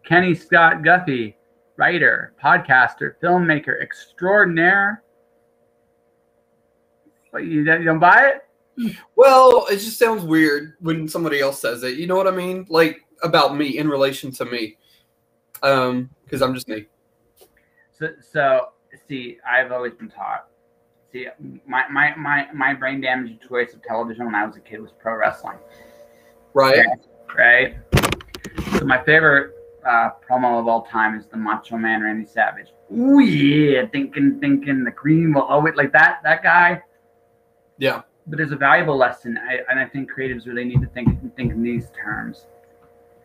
Kenny Scott Guffey, writer, podcaster, filmmaker extraordinaire. What, you don't buy it? Well, it just sounds weird when somebody else says it. You know what I mean? Like about me in relation to me, because I'm just me. So see, I've always been taught. See, my brain damaging choice of television when I was a kid was pro wrestling. Right. Right. So my favorite promo of all time is the Macho Man Randy Savage. Ooh yeah, thinking the cream will always like that guy. Yeah. But there's a valuable lesson, and I think creatives really need to think in these terms.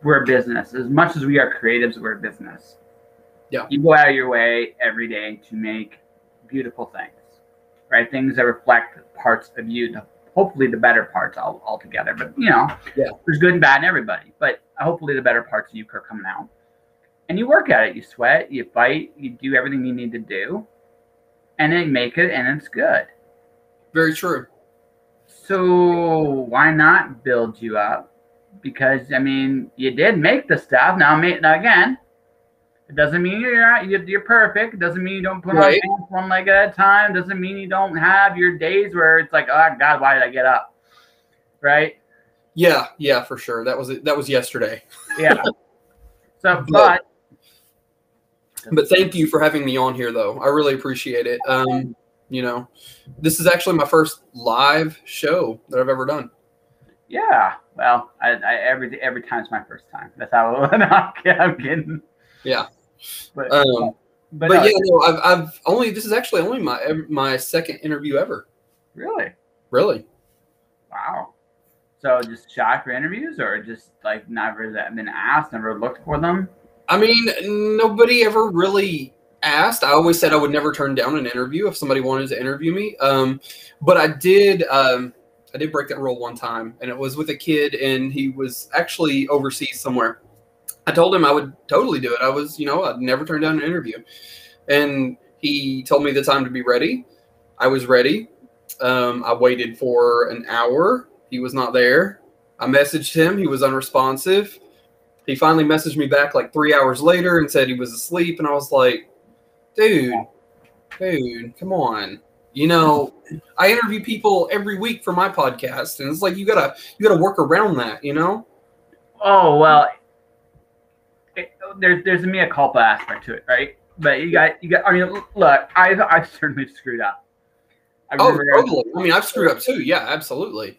We're a business. As much as we are creatives, we're a business. Yeah. You go out of your way every day to make beautiful things, right? Things that reflect parts of you, hopefully the better parts altogether. But, there's good and bad in everybody. But hopefully the better parts of you are coming out. And you work at it. You sweat, you fight, you do everything you need to do. And then you make it, and it's good. Very true. So why not build you up? Because, you did make the stuff. Now again, it doesn't mean you're perfect. It doesn't mean you don't put on pants one leg at a time. It doesn't mean you don't have your days where it's like, oh, God, why did I get up? Right? Yeah, for sure. That was yesterday. Yeah. So, but thank you for having me on here, though. I really appreciate it. This is actually my first live show that I've ever done. Yeah. Well, every time's my first time. That's how I'm kidding. Yeah. But I've only, this is actually only my second interview ever. Really? Really. Wow. So just shy for interviews, or just like never been asked, never looked for them? Nobody ever really asked. I always said I would never turn down an interview if somebody wanted to interview me. But I did break that rule one time, and it was with a kid, and he was actually overseas somewhere. I told him I would totally do it. I'd never turn down an interview. And he told me the time to be ready. I was ready. I waited for an hour. He was not there. I messaged him. He was unresponsive. He finally messaged me back like 3 hours later and said he was asleep. And I was like, dude, come on. I interview people every week for my podcast, and it's like you gotta work around that, Oh well, there's a mea culpa aspect to it, right? But you got. Look, I've certainly screwed up. Totally. I've screwed up too. Yeah, absolutely.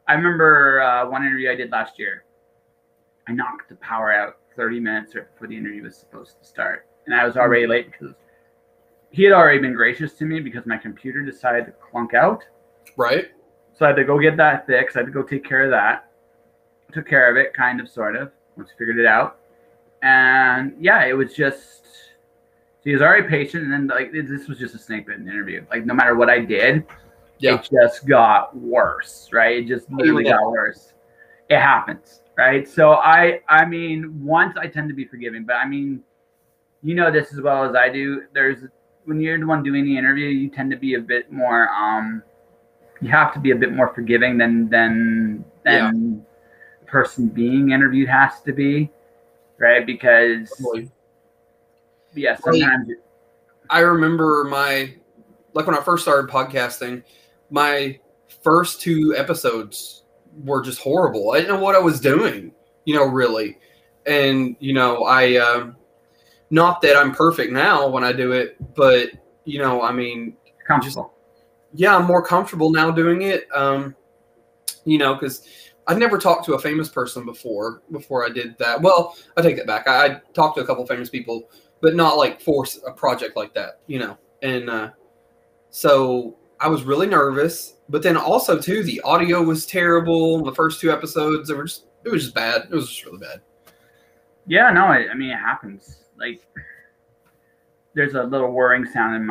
I remember one interview I did last year. I knocked the power out 30 minutes before the interview was supposed to start, and I was already late because he had already been gracious to me because my computer decided to clunk out. Right. So I had to go get that fixed. I had to go take care of that. Took care of it, kind of, sort of. Once figured it out. And yeah, it was just, he was already patient. And then this was just a snake bitten interview. Like no matter what I did, it just got worse, right? It just literally got worse. It happens, right? So once I tend to be forgiving, but this as well as I do. When you're the one doing the interview, you tend to be a bit more, you have to be a bit more forgiving than the person being interviewed has to be, right? Because, sometimes. I remember when I first started podcasting, my first 2 episodes were just horrible. I didn't know what I was doing, really. And, not that I'm perfect now when I do it, but, comfortable. I'm more comfortable now doing it, because I've never talked to a famous person before I did that. Well, I take that back. I talked to a couple famous people, but not like for a project like that, And so I was really nervous, but then also, too, the audio was terrible. The first 2 episodes, it was just bad. It was just really bad. Yeah, no, it happens. Like, there's a little whirring sound in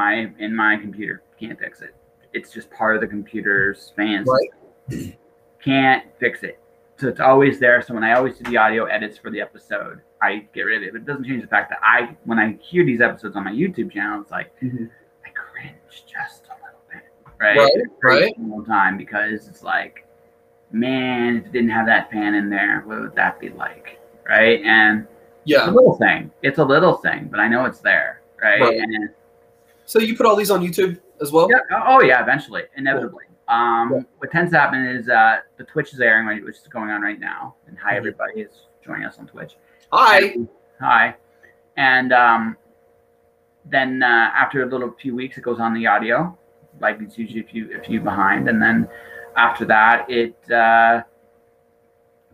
my computer. Can't fix it. It's just part of the computer's fans. Right. Can't fix it. So it's always there. So when I always do the audio edits for the episode, I get rid of it. But it doesn't change the fact that when I hear these episodes on my YouTube channel, it's like I cringe just a little bit, right? Right. All the time, because it's like, man, if it didn't have that fan in there, what would that be like, right? And Yeah. It's a little thing, but I know it's there, right? And so you put all these on YouTube as well? Yeah. Oh yeah, eventually, inevitably. What tends to happen is the Twitch is airing, which is going on right now. And hi, everybody is joining us on Twitch. Hi. Hi. And then after a few weeks, it goes on the audio. Like it's usually a few behind, and then after that, it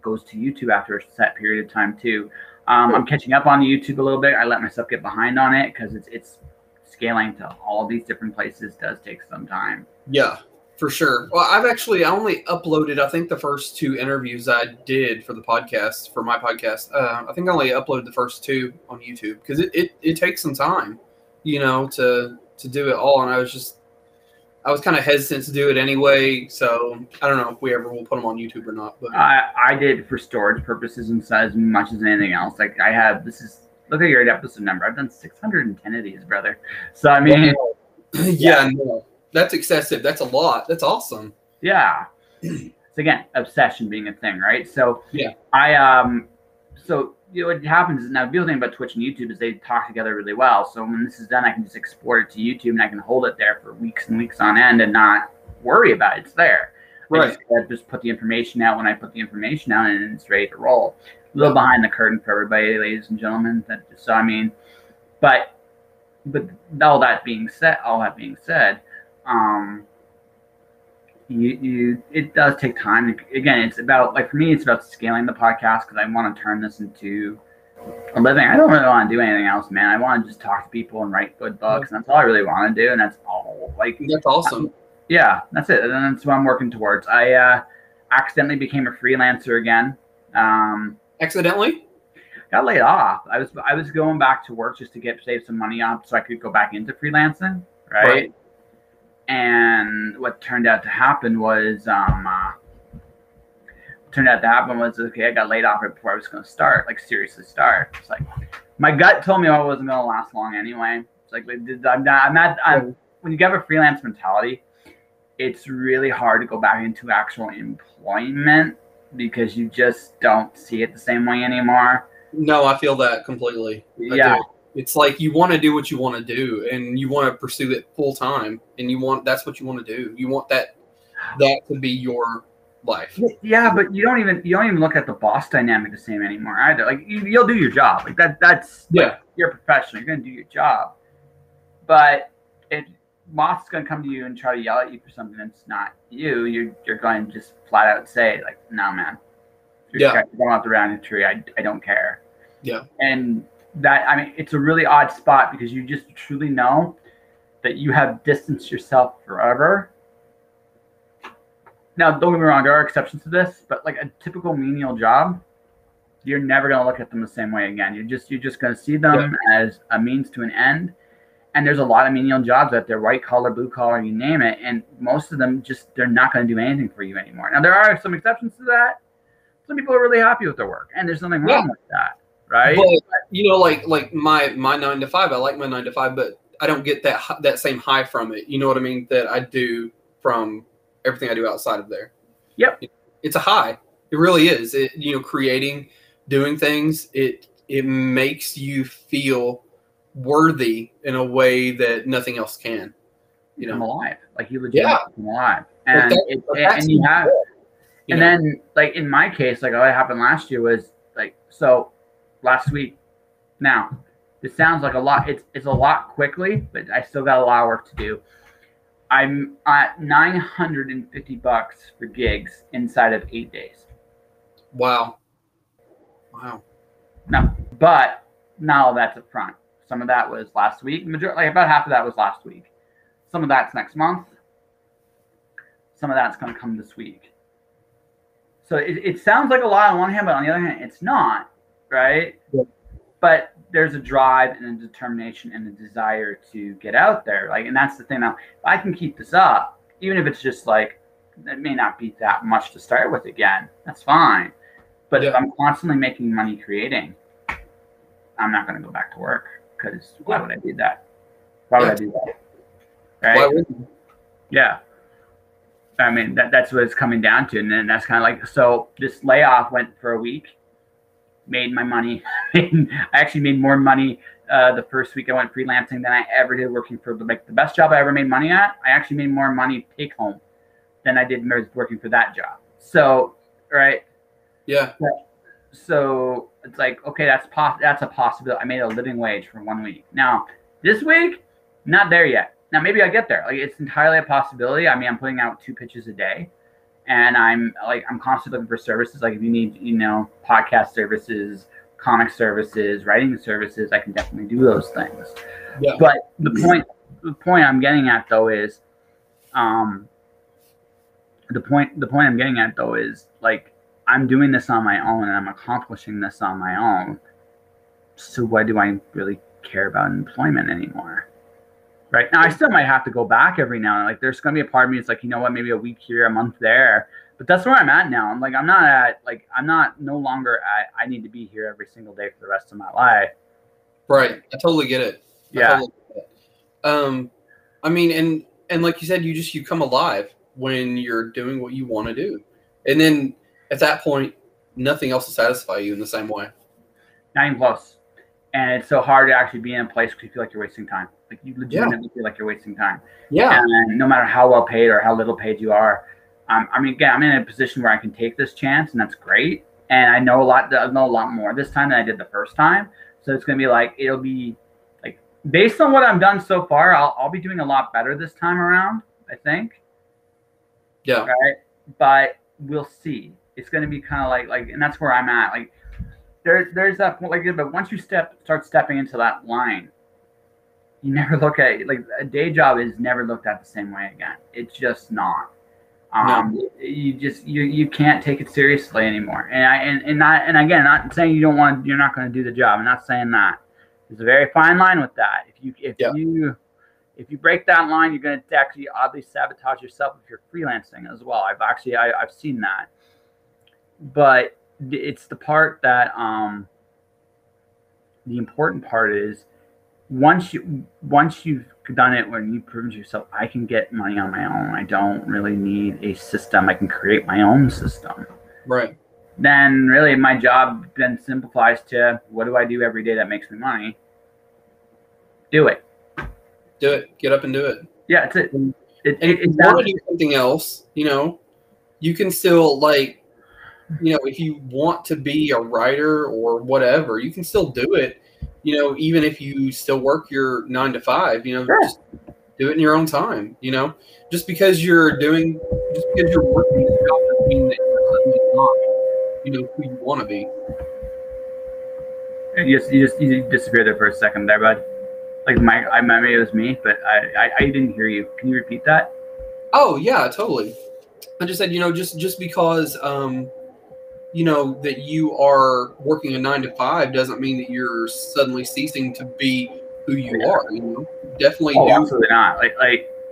goes to YouTube after a set period of time too. I'm catching up on YouTube a little bit. I let myself get behind on it because it's scaling to all these different places does take some time. Yeah, for sure. Well, I only uploaded, I think, the first 2 interviews I did for the podcast, for my podcast. I think I only uploaded the first 2 on YouTube because it takes some time, to do it all. And I was kind of hesitant to do it anyway. So I don't know if we ever will put them on YouTube or not. But I did for storage purposes and as much as anything else. Like I have, look at your episode number. I've done 610 of these, brother. So I mean, no, that's excessive. That's a lot. That's awesome. Yeah. It's again, obsession being a thing, right? So yeah, so what happens is now the beautiful thing about Twitch and YouTube is they talk together really well. So when this is done, I can just export it to YouTube and I can hold it there for weeks and weeks on end and not worry about it. It's there. Right. I just put the information out when I put the information out and it's ready to roll. A little behind the curtain for everybody, ladies and gentlemen. So I mean, but all that being said, it does take time. Again, it's about, like, for me, it's about scaling the podcast because I want to turn this into a living. I don't really want to do anything else, man. I want to just talk to people and write good books, and that's all I really want to do. And that's all. Like, that's awesome. Yeah, that's it. And that's what I'm working towards. I accidentally became a freelancer again. Accidentally? Got laid off. I was going back to work just to save some money up so I could go back into freelancing, right? And what turned out to happen was, okay, I got laid off right before I was going to start, like seriously start. It's like my gut told me I wasn't going to last long anyway. It's like when you have a freelance mentality, it's really hard to go back into actual employment because you just don't see it the same way anymore. No, I feel that completely. Yeah. It's like you want to do what you want to do and you want to pursue it full time and that's what you want to do. You want that to be your life. Yeah, but you don't even look at the boss dynamic the same anymore either. Like you'll do your job. Like that's like, you're a professional. You're going to do your job. But boss is going to come to you and try to yell at you for something that's not you. You're going to just flat out say like, "No, man. You're going out the round tree. I don't care." Yeah. And it's a really odd spot because you just truly know that you have distanced yourself forever. Now, don't get me wrong, there are exceptions to this, but like a typical menial job, you're never going to look at them the same way again. You're just going to see them as a means to an end. And there's a lot of menial jobs out there, white collar, blue collar, you name it. And most of them they're not going to do anything for you anymore. Now, there are some exceptions to that. Some people are really happy with their work, and there's nothing wrong with that. Right. But like my 9 to 5, I like my 9 to 5, but I don't get that same high from it. You know what I mean? That I do from everything I do outside of there. Yep. It's a high. It really is. Creating, doing things, it makes you feel worthy in a way that nothing else can. I'm alive. Like you legitimately come alive. And and then like in my case, like what happened last year was like, so last week. Now, this sounds like a lot. It's a lot quickly, but I still got a lot of work to do. I'm at $950 for gigs inside of 8 days. Wow. No, but not all that's up front. Some of that was last week. About half of that was last week. Some of that's next month. Some of that's going to come this week. So it sounds like a lot on one hand, but on the other hand, it's not. Right? Yeah. But there's a drive and a determination and a desire to get out there. Like, and that's the thing. Now, if I can keep this up, even if it's just like, it may not be that much to start with again, that's fine. But if I'm constantly making money creating, I'm not going to go back to work because why would I do that? Why would I do that? Right? Why would you? Yeah. I mean, that's what it's coming down to. And then that's kind of like, so this layoff went for a week. made my money. I actually made more money the first week I went freelancing than I ever did working for the best job I ever made money at. I actually made more money take home than I did working for that job. So, right? Yeah. So it's like, okay, that's a possibility. I made a living wage for 1 week. Now, this week, not there yet. Now, maybe I get there. Like, it's entirely a possibility. I mean, I'm putting out 2 pitches a day, and I'm constantly looking for services. Like, if you need, podcast services, comic services, writing services, I can definitely do those things. Yeah. But the point I'm getting at though is, like, I'm doing this on my own and I'm accomplishing this on my own. So why do I really care about employment anymore? Right now, I still might have to go back every now and then. Like, there's going to be a part of me that's like, you know what, maybe a week here, a month there. But that's where I'm at now. I'm like, I'm no longer at, I need to be here every single day for the rest of my life. Right. I totally get it. Yeah. Totally get it. I mean, and like you said, you come alive when you're doing what you want to do. And then at that point, nothing else will satisfy you in the same way. Not even close. And it's so hard to actually be in a place because you feel like you're wasting time. Like, you legitimately feel like you're wasting time. Yeah. And no matter how well paid or how little paid you are, I mean, again, I'm in a position where I can take this chance, and that's great. And I know a lot more this time than I did the first time. So it's going to be like, it'll be like, based on what I've done so far, I'll be doing a lot better this time around, I think. Yeah. Right. But we'll see. It's going to be kind of like, and that's where I'm at. Like, there's that point, like, but once you start stepping into that line, you never look at it, like, a day job is never looked at the same way again. It's just not. No. You can't take it seriously anymore. And again, not saying you're not going to do the job. I'm not saying that. There's a very fine line with that. If you break that line, you're going to actually oddly sabotage yourself if you're freelancing as well. I've seen that. But it's the part that the important part is, once you've done it, when you've proven to yourself, I can get money on my own. I don't really need a system. I can create my own system. Right. Then really my job then simplifies to, what do I do every day that makes me money? Do it. Do it. Get up and do it. Yeah, it's it. If you want to do something else, you can still, like, if you want to be a writer or whatever, you can still do it. Even if you still work your 9 to 5, sure. Just do it in your own time. Just because you're working this job doesn't mean that you're suddenly not, who you want to be. You disappeared there for a second there, bud. Like, maybe it was me, but I didn't hear you. Can you repeat that? Oh yeah, totally. I just said, just because that you are working a 9 to 5 doesn't mean that you're suddenly ceasing to be who you are. Definitely. Oh, absolutely not.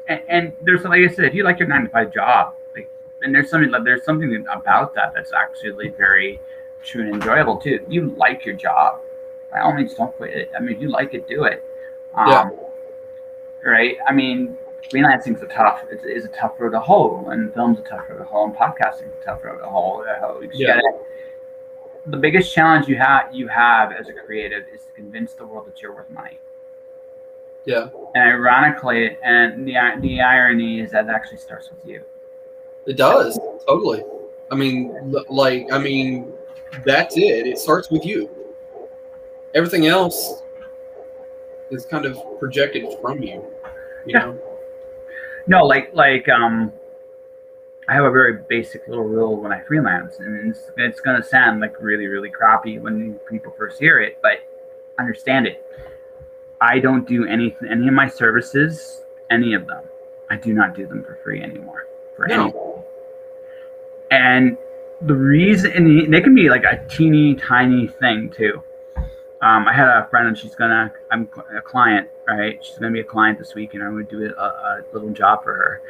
And there's, like I said, if you like your 9 to 5 job, and there's something about that that's actually very true and enjoyable too. If you like your job, by all means, don't quit it. I mean, if you like it, do it. Yeah. Right. I mean, freelancing is a tough road to hoe, and film's a tough road to hoe, and podcasting is a tough road to hoe. Yeah. The biggest challenge you have as a creative is to convince the world that you're worth money. Yeah. And ironically, and the irony is that it actually starts with you. It does, totally. I mean, that's it. It starts with you. Everything else is kind of projected from you. You know? No, like I have a very basic little rule when I freelance, and it's going to sound like really, really crappy when people first hear it, but understand it. I don't do any of my services, any of them. I do not do them for free anymore. Anything. And the reason, and they can be like a teeny tiny thing too. I had a friend, and I'm a client, right? She's gonna be a client this week, and I'm gonna do a little job for her.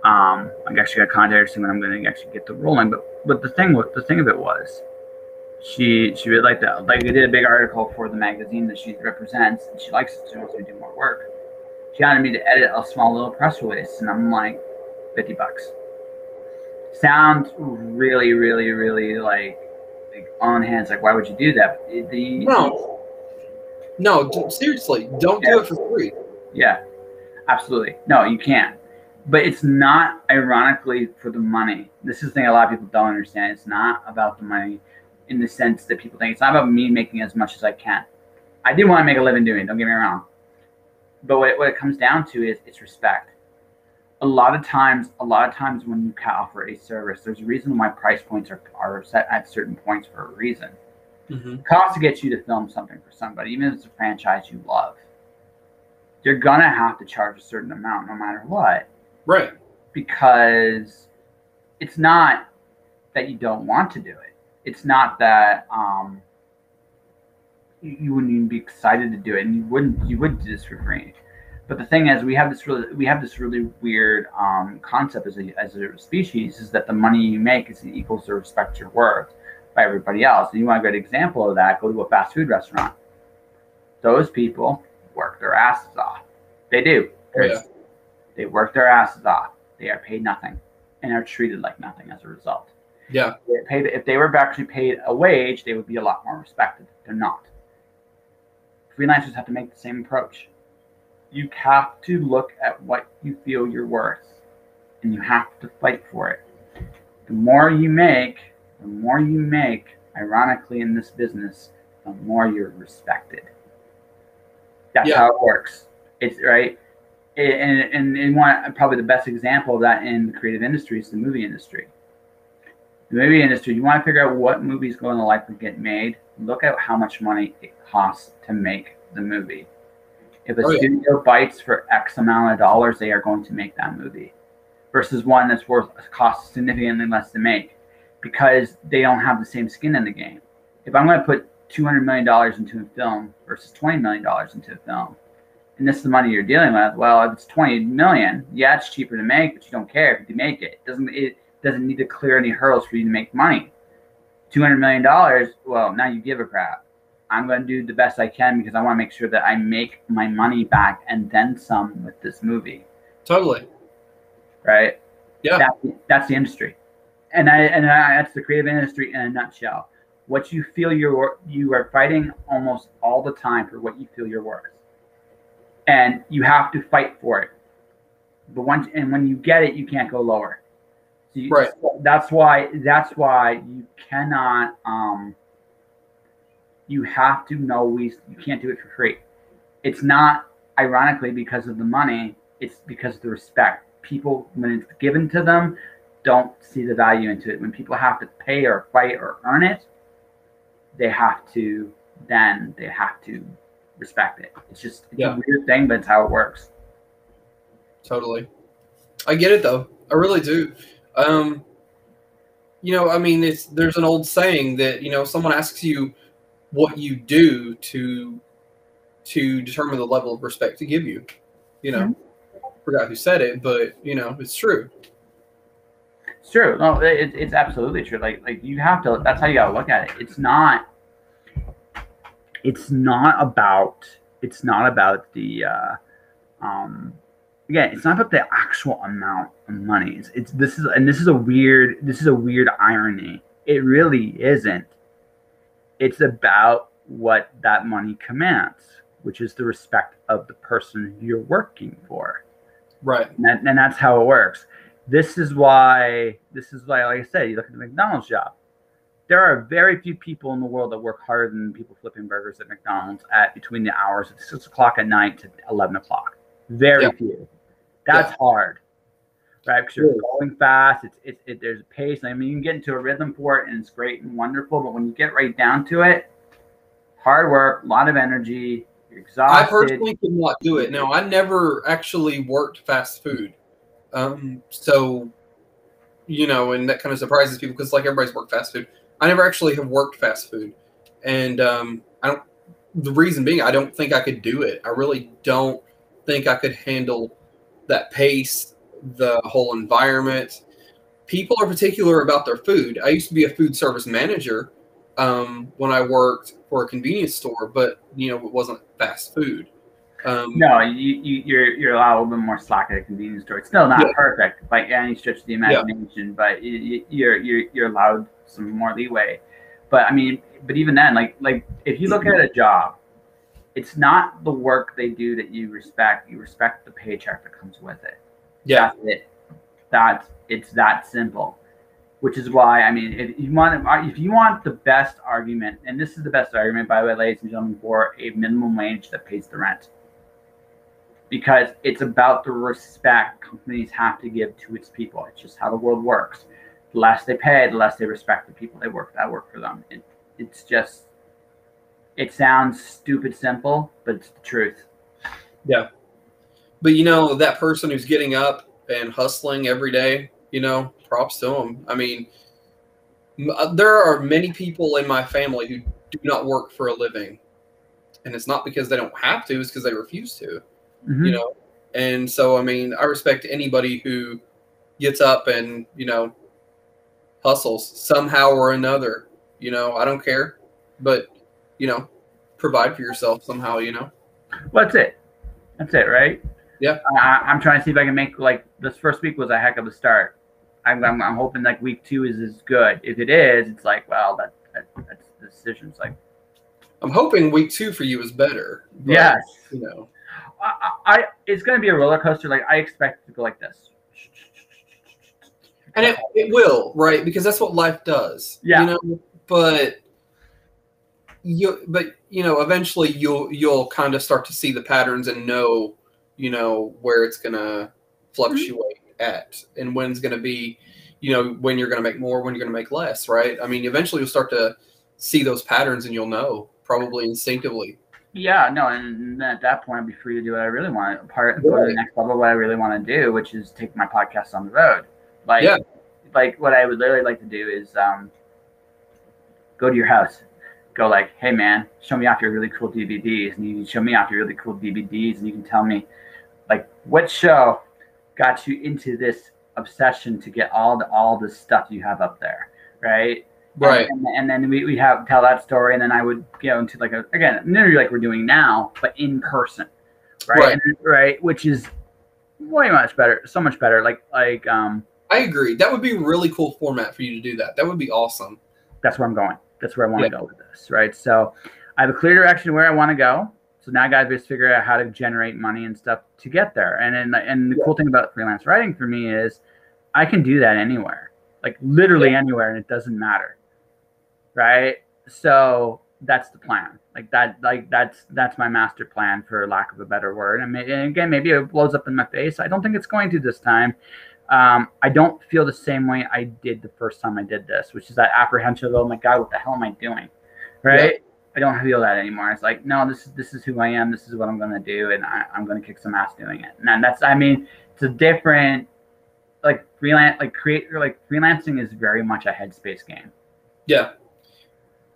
I'm actually gonna contact her soon when I'm gonna actually get the rolling. But the thing of it was, she really liked that. Like, they did a big article for the magazine that she represents, and she likes it. She wants me to do more work. She wanted me to edit a small little press release, and I'm like, $50. Sounds really, really, really like like on hands, like, why would you do that? Seriously, don't do it for free. Yeah, absolutely. No, you can't. But it's not ironically for the money. This is the thing a lot of people don't understand. It's not about the money in the sense that people think it's not about me making as much as I can. I do want to make a living doing it, don't get me wrong. But what it comes down to is it's respect. A lot of times when you offer a service, there's a reason why price points are set at certain points for a reason. It costs to get you to film something for somebody, even if it's a franchise you love. You're going to have to charge a certain amount no matter what. Right. Because it's not that you don't want to do it. It's not that you wouldn't even be excited to do it, and you wouldn't do this for free. But the thing is, we have this really weird concept as a species, is that the money you make is equals the respect you're worth by everybody else. And you want a good example of that? Go to a fast food restaurant. Those people work their asses off. They do. They work their asses off. They are paid nothing and are treated like nothing as a result. Yeah. If they were actually paid a wage, they would be a lot more respected. They're not. Freelancers have to make the same approach. You have to look at what you feel you're worth, and you have to fight for it. The more you make, ironically in this business, the more you're respected. That's how it works. It's right. And probably the best example of that in the creative industry is the movie industry. The movie industry, you want to figure out what movies going to likely get made, look at how much money it costs to make the movie. If a studio bites for X amount of dollars, they are going to make that movie. Versus one that's costs significantly less to make, because they don't have the same skin in the game. If I'm going to put $200 million into a film versus $20 million into a film, and this is the money you're dealing with, well, if it's $20 million, yeah, it's cheaper to make, but you don't care if you make it. It doesn't need to clear any hurdles for you to make money. $200 million, well, now you give a crap. I'm going to do the best I can because I want to make sure that I make my money back and then some with this movie. Totally. Right? Yeah. That's the industry. And that's the creative industry in a nutshell. What you feel you are fighting almost all the time for what you feel you're worth. And you have to fight for it. But when you get it, you can't go lower. So right. That's why you cannot you have to know you can't do it for free. It's not ironically because of the money, it's because of the respect. People, when it's given to them, don't see the value into it. When people have to pay or fight or earn it, they have to respect it. It's a weird thing, but it's how it works. Totally. I get it though. I really do. I mean, there's an old saying that, someone asks you what you do to determine the level of respect to give you. Forgot who said it, but it's true. It's true. No, it's absolutely true. Like you have to. That's how you gotta look at it. It's not about the again, it's not about the actual amount of money. This is a weird irony. It really isn't. It's about what that money commands, which is the respect of the person you're working for. Right. And that's how it works. This is why, like I said, you look at the McDonald's job. There are very few people in the world that work harder than people flipping burgers at McDonald's at between the hours of 6 o'clock at night to 11 o'clock. Very few. That's hard, right? Because you're going fast. There's a pace. I mean, you can get into a rhythm for it, and it's great and wonderful. But when you get right down to it, hard work, a lot of energy. You're exhausted. I personally could not do it. Now, I never actually worked fast food, so and that kind of surprises people because everybody's worked fast food. I never actually have worked fast food, and I don't. The reason being, I don't think I could do it. I really don't think I could handle that pace, the whole environment. People are particular about their food. I used to be a food service manager when I worked for a convenience store, but it wasn't fast food. No, you're allowed a little bit more slack at a convenience store. It's still not perfect by any stretch of the imagination, but you're allowed some more leeway. But I mean, but even then, like if you look at a job, it's not the work they do that you respect. You respect the paycheck that comes with it. Yeah. That's it. It's that simple. Which is why, I mean, if you want the best argument, and this is the best argument, by the way, ladies and gentlemen, for a minimum wage that pays the rent, because it's about the respect companies have to give to its people. It's just how the world works. The less they pay, the less they respect the people that work for them. It's just, it sounds stupid simple, but it's the truth. Yeah. But, you know, that person who's getting up and hustling every day, you know, props to them. I mean, there are many people in my family who do not work for a living. And it's not because they don't have to, it's because they refuse to, you know. And so, I mean, I respect anybody who gets up and, you know, hustles somehow or another. You know, I don't care. But, you know, provide for yourself somehow, you know. Well, that's it, right? Yeah. I'm trying to see if I can make, like, this first week was a heck of a start. I'm hoping like week 2 is as good. If it is, it's like, well, that's the decision's like. I'm hoping week 2 for you is better. But, yes. You know, it's going to be a roller coaster. Like I expect it to go like this. And it will, right? Because that's what life does. Yeah. You know, but you know, eventually you'll kind of start to see the patterns and know, you know, where it's gonna fluctuate at and when it's gonna be, you know, when you're gonna make more, when you're gonna make less, right? I mean, eventually you'll start to see those patterns and you'll know probably instinctively. Yeah, no, and then at that point I'll be free to do what I really want. Go to the next level, what I really want to do, which is take my podcast on the road. Like what I would literally like to do is go to your house, go like, hey man, show me off your really cool DVDs, and you can show me off your really cool DVDs, and you can tell me like what show got you into this obsession to get all the stuff you have up there, right? Right. And then we tell that story, and then I would go into like an interview like we're doing now, but in person, right? Right, which is way much better, so much better. Like I agree. That would be a really cool format for you to do that. That would be awesome. That's where I'm going. That's where I want to go with this, right? So I have a clear direction where I want to go. So now I got to just figure out how to generate money and stuff to get there. And the cool thing about freelance writing for me is I can do that anywhere, like literally anywhere, and it doesn't matter, right? So that's the plan. That's my master plan, for lack of a better word. And again, maybe it blows up in my face. I don't think it's going to this time. I don't feel the same way I did the first time I did this, which is that apprehension of, oh my God, what the hell am I doing? Right? Yeah. I don't feel that anymore. It's like, no, this is who I am. This is what I'm going to do. And I'm going to kick some ass doing it. And that's, I mean, it's a different, freelancing is very much a headspace game. Yeah.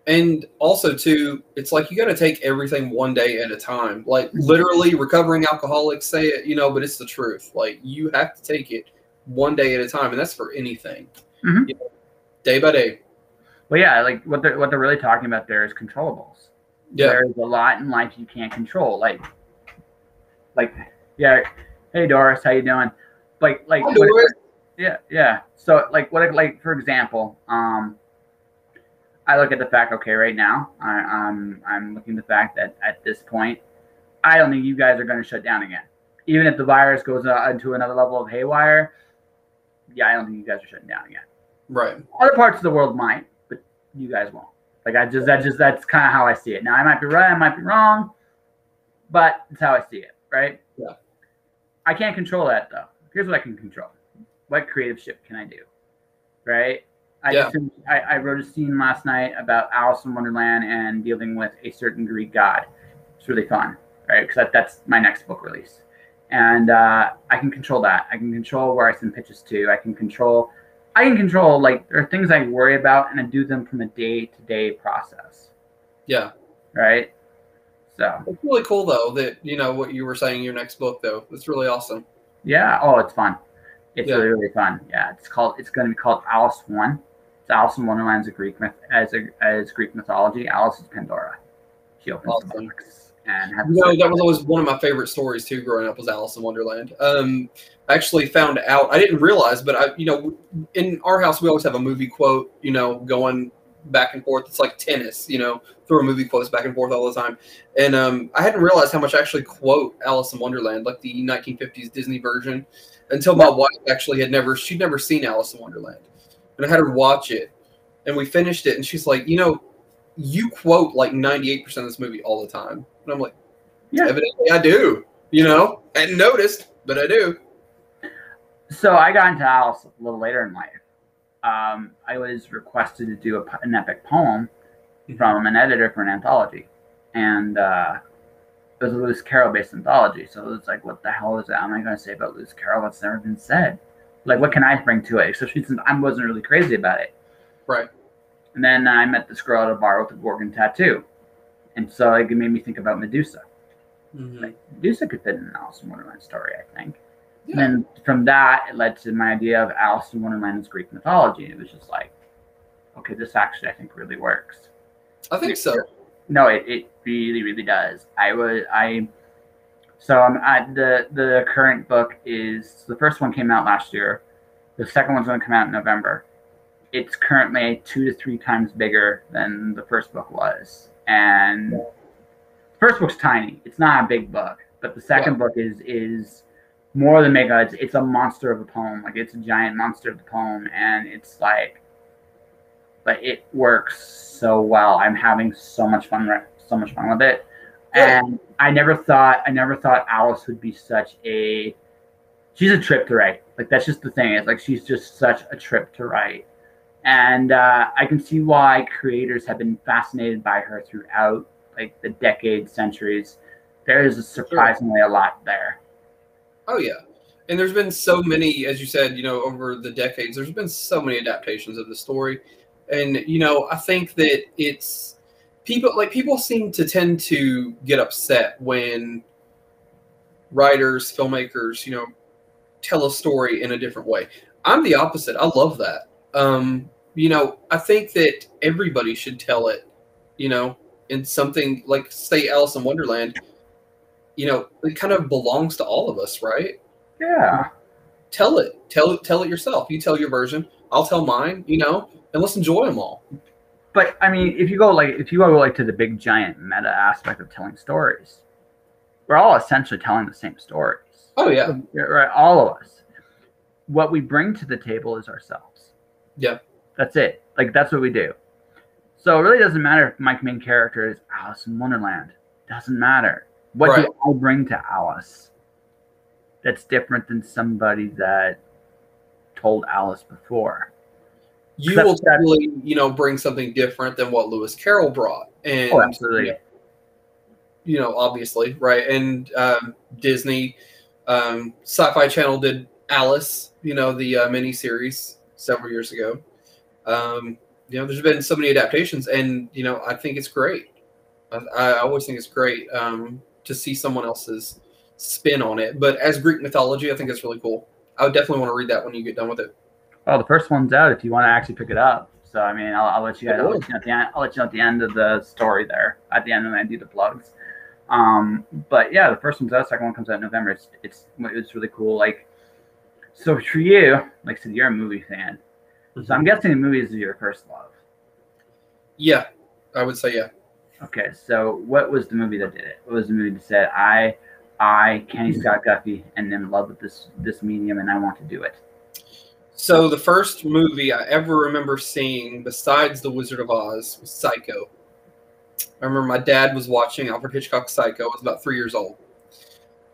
And also too, it's like, you got to take everything one day at a time, like literally recovering alcoholics say it, you know, but it's the truth. Like you have to take it one day at a time, and that's for anything, you know, day by day. Well, yeah, like what they're really talking about there is controllables. Yeah, there's a lot in life you can't control. Like, yeah, hey Doris, how you doing? Like, hi, Doris. Yeah. So, like, for example, I look at the fact, okay, right now, I'm looking at the fact that at this point, I don't think you guys are going to shut down again, even if the virus goes into another level of haywire. Yeah, I don't think you guys are shutting down again. Right. Other parts of the world might, but you guys won't. Like that's kind of how I see it. Now I might be right, I might be wrong, but it's how I see it, right? Yeah. I can't control that though. Here's what I can control. What creative shit can I do? Right? I wrote a scene last night about Alice in Wonderland and dealing with a certain Greek god. It's really fun, right? Because that's my next book release. And I can control that. I can control where I send pitches to. I can control, like, there are things I worry about, and I do them from a day-to-day process. Yeah. Right? So. It's really cool, though, that, you know, what you were saying in your next book, though. It's really awesome. Yeah. Oh, it's fun. It's really, really fun. Yeah. It's going to be called Alice 1. It's Alice in Wonderland as Greek mythology. Alice is Pandora. She opens the box. And that was always one of my favorite stories too. Growing up was Alice in Wonderland. I actually found out, I didn't realize, but in our house we always have a movie quote, you know, going back and forth. It's like tennis, throw movie quotes back and forth all the time. And I hadn't realized how much I actually quote Alice in Wonderland, like the 1950s Disney version, until my wife actually she'd never seen Alice in Wonderland. And I had her watch it, and we finished it, and she's like, you quote like 98% of this movie all the time. And I'm like, yeah, evidently I do. I hadn't noticed, but I do. So I got into Alice a little later in life. I was requested to do an epic poem from an editor for an anthology. And it was a Lewis Carroll-based anthology. So it was like, what the hell is that? Am I going to say about Lewis Carroll that's never been said? Like, what can I bring to it? Especially since I wasn't really crazy about it. Right. And then I met this girl at a bar with a Gorgon tattoo. And so it made me think about Medusa. Mm-hmm. Like, Medusa could fit in an Alice in Wonderland story, I think. Yeah. And then from that, it led to my idea of Alice in Wonderland as Greek mythology. It was just like, okay, this actually, I think, really works. I think so. No, it really, really does. So I'm at the current book is, the first one came out last year. The second one's going to come out in November. It's currently 2 to 3 times bigger than the first book was. And the first book's tiny. It's not a big book. But the second book is more than mega. It's a monster of a poem. Like, it's a giant monster of the poem. And it's like, but it works so well. I'm having so much fun with it. And I never thought Alice would be she's a trip to write. Like, that's just the thing. It's like, she's just such a trip to write. And I can see why creators have been fascinated by her throughout, like, the decades, centuries. There is surprisingly a lot there. Oh, yeah. And there's been so many, as you said, over the decades, there's been so many adaptations of the story. And, I think that it's people seem to tend to get upset when writers, filmmakers, tell a story in a different way. I'm the opposite. I love that. I think that everybody should tell it, in something like, say, Alice in Wonderland, it kind of belongs to all of us, right? Yeah. Tell it yourself. You tell your version. I'll tell mine, and let's enjoy them all. But I mean, if you go to the big giant meta aspect of telling stories, we're all essentially telling the same stories. Oh yeah. Right, all of us. What we bring to the table is ourselves. Yeah. That's it. Like, that's what we do. So it really doesn't matter if my main character is Alice in Wonderland. Doesn't matter. What do I bring to Alice that's different than somebody that told Alice before? You will totally, bring something different than what Lewis Carroll brought. And, absolutely. Obviously, right? And Disney, Sci-Fi Channel did Alice, the miniseries several years ago. There's been so many adaptations, and I think it's great. I always think it's great to see someone else's spin on it. But as Greek mythology, I think it's really cool. I would definitely want to read that when you get done with it. Well, the first one's out if you want to actually pick it up. So I mean, I'll let you guys. I'll let you know at the end of the story there. At the end when I do the plugs. But yeah, the first one's out. The second one comes out in November. It's really cool. Like, so for you, like I said, you're a movie fan. So I'm guessing the movies is your first love. Yeah, I would say yeah. Okay, so what was the movie that did it? What was the movie that said, I, Kenny Scott Guffey, am in love with this medium, and I want to do it? So the first movie I ever remember seeing, besides The Wizard of Oz, was Psycho. I remember my dad was watching Alfred Hitchcock's Psycho. I was about 3 years old,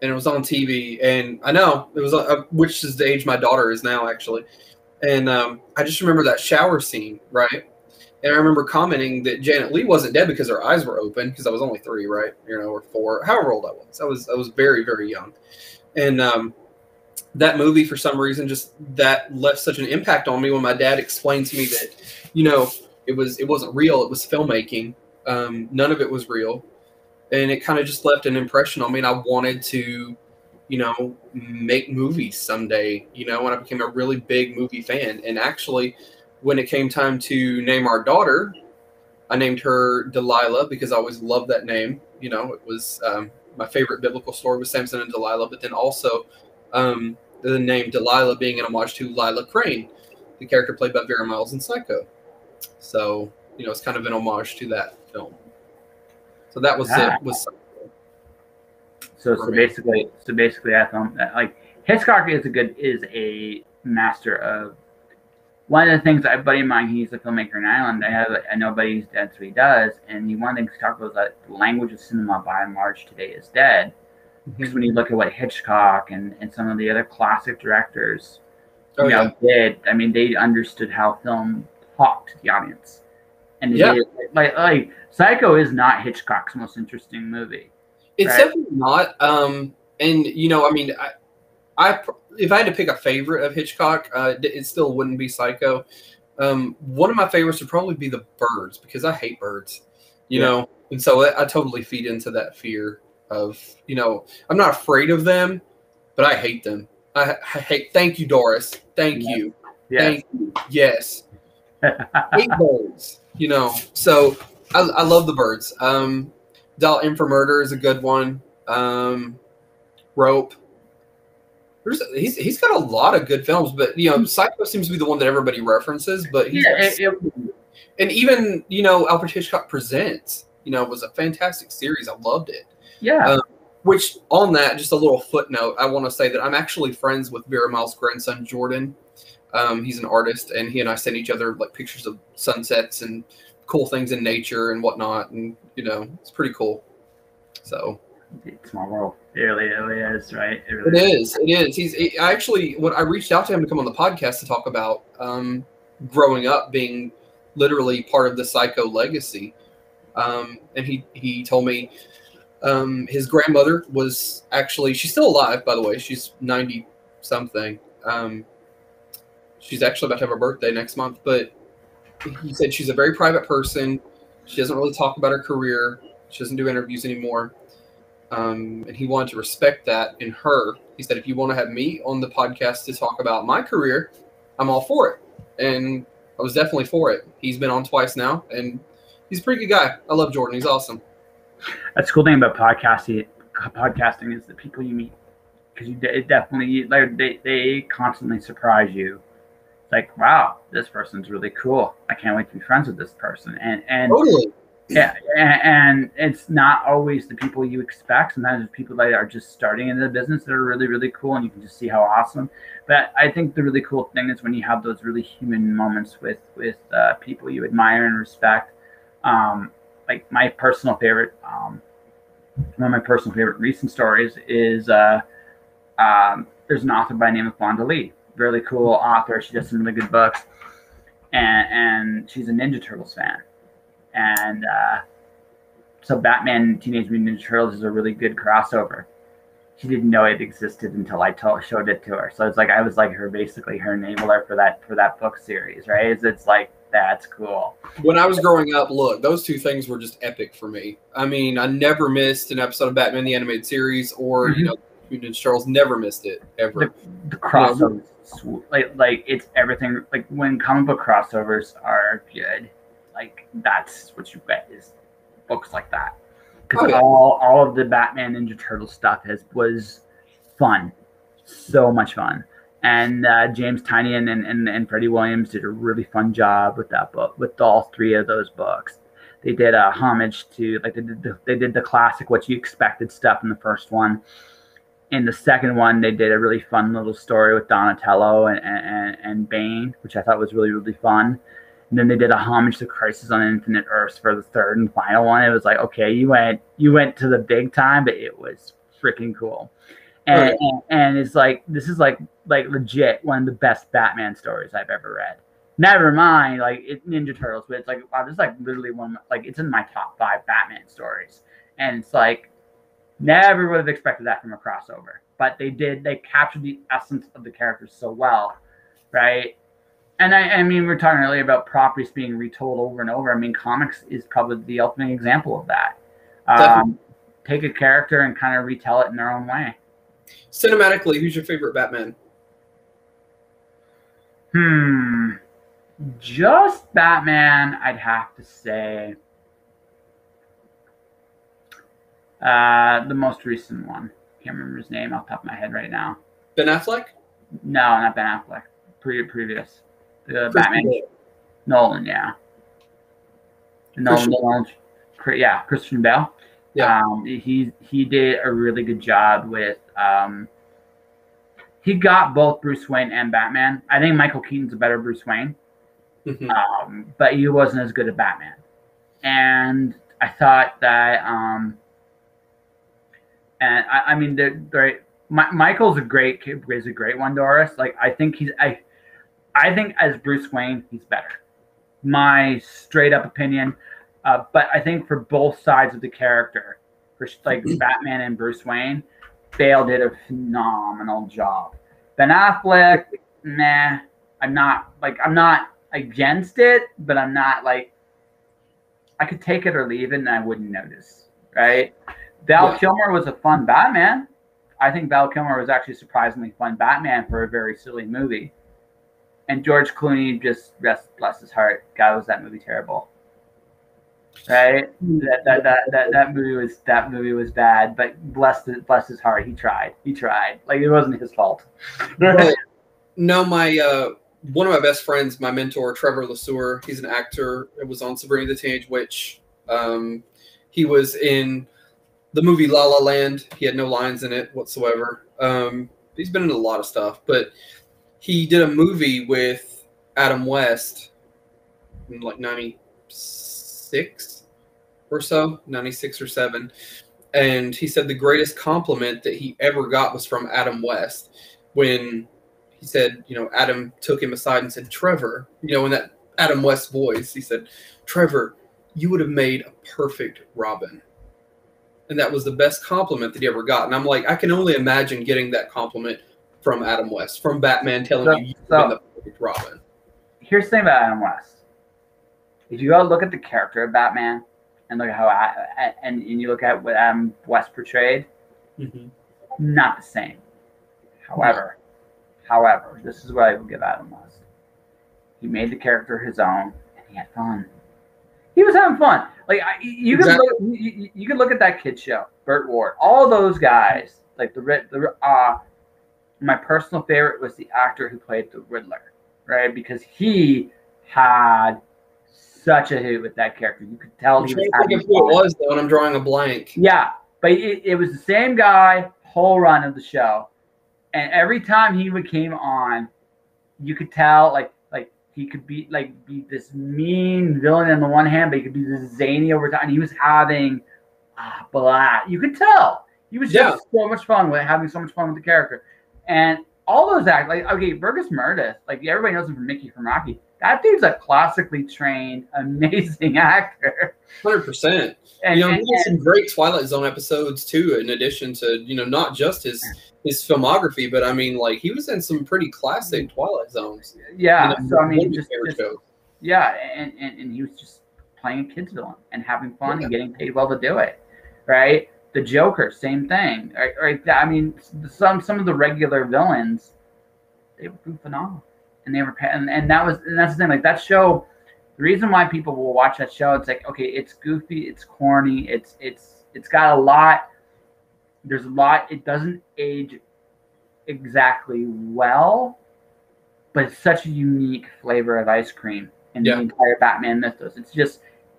and it was on TV. And I know it was, which is the age my daughter is now, actually. And I just remember that shower scene, right? And I remember commenting that Janet Leigh wasn't dead because her eyes were open, because I was only 3, right? Or 4, however old I was. I was very, very young. And that movie, for some reason, just that left such an impact on me when my dad explained to me that, it wasn't real. It was filmmaking. None of it was real. And it kind of just left an impression on me. And I wanted to, make movies someday, when I became a really big movie fan. And actually, when it came time to name our daughter, I named her Delilah because I always loved that name. It was my favorite biblical story was Samson and Delilah, but then also the name Delilah being an homage to Lila Crane, the character played by Vera Miles in Psycho. So it's kind of an homage to that film. So that was Ah. it. So basically, I found that like Hitchcock is a master of. One of the things, a buddy of mine, he's a filmmaker in Ireland. I know a buddy who's dead, so he does. And one of the things he talked about was that the language of cinema, by and large, today is dead. Because when you look at what Hitchcock and some of the other classic directors, did, I mean, they understood how film talked to the audience. And like Psycho is not Hitchcock's most interesting movie. It's definitely not. And I mean, I if I had to pick a favorite of Hitchcock, it still wouldn't be Psycho. One of my favorites would probably be The Birds, because I hate birds, you know, and so I totally feed into that fear of, I'm not afraid of them, but I hate them. I hate. Thank you, Doris. Thank you. Yes. Thank you. Yes. Hate birds. So I love The Birds. Dial M for Murder is a good one. Rope. He's got a lot of good films, but Psycho seems to be the one that everybody references. But and even Alfred Hitchcock Presents, was a fantastic series. I loved it. Yeah. Which on that, just a little footnote, I want to say that I'm actually friends with Vera Miles' grandson Jordan. He's an artist, and he and I send each other like pictures of sunsets and cool things in nature and whatnot, and it's pretty cool. So. Small world. It really is, right? It is. I reached out to him to come on the podcast to talk about growing up being literally part of the Psycho legacy. And he told me his grandmother was actually, she's still alive, by the way. She's 90 something. She's actually about to have her birthday next month, but he said she's a very private person. She doesn't really talk about her career. She doesn't do interviews anymore. And he wanted to respect that in her. He said, if you want to have me on the podcast to talk about my career, I'm all for it. And I was definitely for it. He's been on twice now, and he's a pretty good guy. I love Jordan. He's awesome. That's the cool thing about podcasting is the people you meet. Because it definitely, they constantly surprise you. It's like, wow, this person's really cool. I can't wait to be friends with this person. And totally. Yeah, and it's not always the people you expect. Sometimes it's people that are just starting into the business that are really, really cool, and you can just see how awesome. But I think the really cool thing is when you have those really human moments with people you admire and respect. Like my personal favorite, one of my personal favorite recent stories is there's an author by the name of Fonda Lee, really cool author. She does some really good books, and she's a Ninja Turtles fan. And so Batman Teenage Mutant Ninja Turtles is a really good crossover. She didn't know it existed until I showed it to her. So it's like I was like basically her enabler for that book series, right? It's like, that's cool. When I was growing up, look, those two things were just epic for me. I mean, I never missed an episode of Batman the Animated Series or Ninja Turtles. Never missed it ever. The crossovers, like it's everything. Like when comic book crossovers are good. Like that's what you get is books like that, because all of the Batman Ninja Turtle stuff was fun, so much fun, and James Tynion and Freddie Williams did a really fun job with that book, with all three of those books. They did a homage to they did the classic what you expected stuff in the first one. In the second one, they did a really fun little story with Donatello and Bane, which I thought was really, really fun. And then they did a homage to Crisis on Infinite Earths for the third and final one. It was like, okay, you went to the big time, but it was freaking cool. And it's like, this is like legit one of the best Batman stories I've ever read. Never mind Ninja Turtles, but it's like, wow, this is like literally one, like it's in my top 5 Batman stories. And it's like, never would have expected that from a crossover, but they captured the essence of the characters so well, right? And I mean, we were talking earlier about properties being retold over and over. I mean, comics is probably the ultimate example of that. Take a character and kind of retell it in their own way. Cinematically, who's your favorite Batman? Just Batman, I'd have to say the most recent one. Can't remember his name off the top of my head right now. Ben Affleck? No, not Ben Affleck. Previous. The Batman. Nolan, yeah. Christian Bale. Yeah. He did a really good job with. He got both Bruce Wayne and Batman. I think Michael Keaton's a better Bruce Wayne, but he wasn't as good at Batman. And I thought that, Michael's a great one, Doris. Like I think as Bruce Wayne, he's better. My straight up opinion. But I think for both sides of the character, for like Batman and Bruce Wayne, Bale did a phenomenal job. Ben Affleck, nah, I'm not against it, but I'm not like, I could take it or leave it and I wouldn't notice, right? Val Kilmer was a fun Batman. I think Val Kilmer was actually surprisingly fun Batman for a very silly movie. And George Clooney, just bless his heart, God, was that movie terrible. Right? That movie was bad, but bless his heart, he tried. Like it wasn't his fault. No, my one of my best friends, my mentor, Trevor Lesueur, he's an actor. It was on Sabrina the Teenage Witch. He was in the movie La La Land. He had no lines in it whatsoever. He's been in a lot of stuff, but he did a movie with Adam West in like 96 or so, 96 or 7. And he said the greatest compliment that he ever got was from Adam West when he said, Adam took him aside and said, Trevor, in that Adam West voice, he said, Trevor, you would have made a perfect Robin. And that was the best compliment that he ever got. And I'm like, I can only imagine getting that compliment from Adam West, from Batman telling you've been the perfect Robin. Here's the thing about Adam West. If you go look at the character of Batman and look at how, and you look at what Adam West portrayed, not the same. However, this is what I will give Adam West. He made the character his own, and he had fun. He was having fun. Like you could look at that kid show, Burt Ward, all those guys. Like my personal favorite was the actor who played the Riddler, right? Because he had such a hit with that character. You could tell he was having fun. Who it was though, and I'm drawing a blank. Yeah, but it was the same guy whole run of the show. And every time he came on, you could tell like he could be this mean villain on the one hand, but he could be this zany over time. And he was having you could tell he was just so much fun having so much fun with the character. And all those acts, Burgess Meredith, everybody knows him from Mickey from Rocky. That dude's a classically trained, amazing actor. 100%. And he had some great Twilight Zone episodes too, in addition to not just his filmography, but I mean, he was in some pretty classic Twilight Zones. Yeah, so I mean, and he was just playing a kid's villain and having fun and getting paid well to do it, right? The Joker, same thing, right? I mean, some of the regular villains, they were goofing off. And they were, and that's the thing. Like that show, the reason why people will watch that show, it's like, okay, it's goofy, it's corny, it's got a lot. There's a lot. It doesn't age exactly well, but it's such a unique flavor of ice cream in the entire Batman mythos.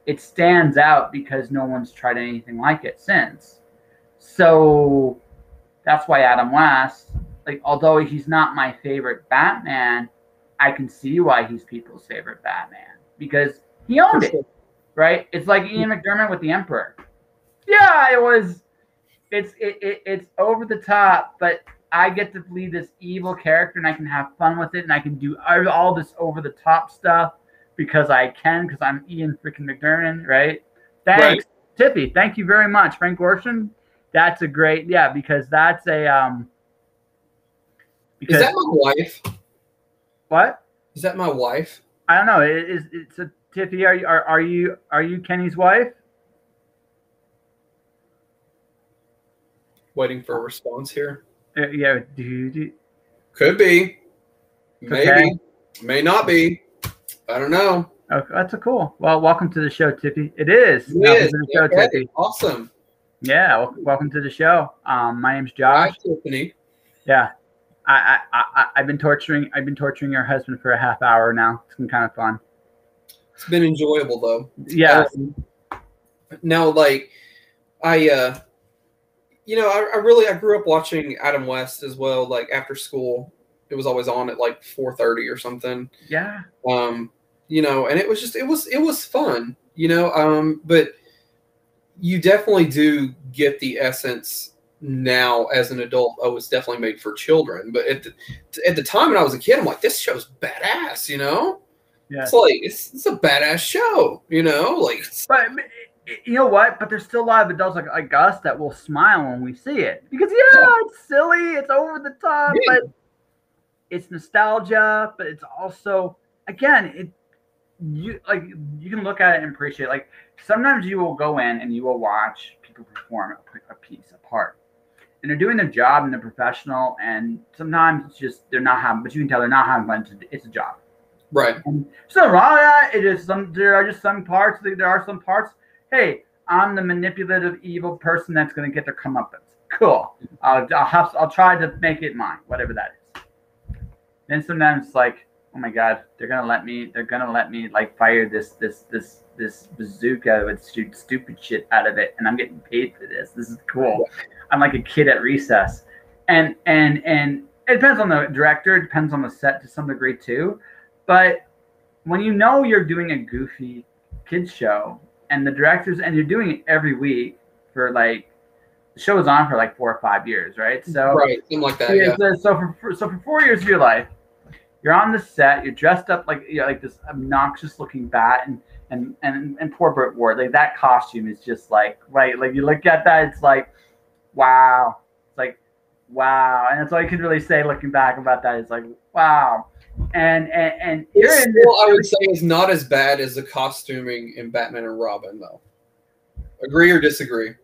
It stands out because no one's tried anything like it since. So that's why Adam West, although he's not my favorite Batman, I can see why he's people's favorite Batman because he owned it, right? It's like Ian McDiarmid with the Emperor. Yeah, it was. It's over the top, but I get to be this evil character and I can have fun with it and I can do all this over the top stuff because I'm Ian freaking McDiarmid, right? Thanks, Tiffy. Thank you very much, Frank Gorshin. That's a great because that's a Is that my wife? What? Is that my wife? I don't know. It's a Tiffy. Are you Kenny's wife? Waiting for a response here. Yeah. Could be. Maybe. Okay. May not be. I don't know. Okay, that's a cool. Well, welcome to the show, Tiffy. It is. Welcome to the show, Tiffy. Awesome. Yeah. Welcome to the show. My name's Josh. Hi, Tiffany. Yeah. I've been torturing your husband for a half hour now. It's been kind of fun. It's been enjoyable though. Yeah. Now, like, I grew up watching Adam West as well. Like after school, it was always on at like 4:30 or something. Yeah. And it was just it was fun, but you definitely do get the essence now as an adult. Oh, it's definitely made for children. But at the time when I was a kid, I'm like, this show's badass, Yeah. It's like it's a badass show, like. But you know what? But there's still a lot of adults like us that will smile when we see it because it's silly, it's over the top, but it's nostalgia. But it's also again, you can look at it and appreciate it. Like sometimes you will go in and you will watch people perform a piece, a part, and they're doing their job and they're professional. And sometimes it's just they're not having, but you can tell they're not having fun. It's a job, right? And there's nothing wrong with that. There are just some parts. There are some parts. Hey, I'm the manipulative, evil person that's going to get their comeuppance. Cool. I'll try to make it mine, whatever that is. Then sometimes it's like, oh my God, they're gonna let me like fire this bazooka with shoot stupid shit out of it, and I'm getting paid for this. This is cool. I'm like a kid at recess, and it depends on the director, it depends on the set to some degree too. But when you're doing a goofy kids show, and the directors, and you're doing it every week for like the show is on for like 4 or 5 years, right? So right, something like that. Yeah. So for 4 years of your life, you're on the set. You're dressed up like like this obnoxious looking bat, and poor Burt Ward. Like that costume is just like right. Like you look at that, it's like wow. It's like wow, and that's all you can really say looking back about that. It's like wow. And it's still, I would say, is not as bad as the costuming in Batman and Robin, though. Agree or disagree?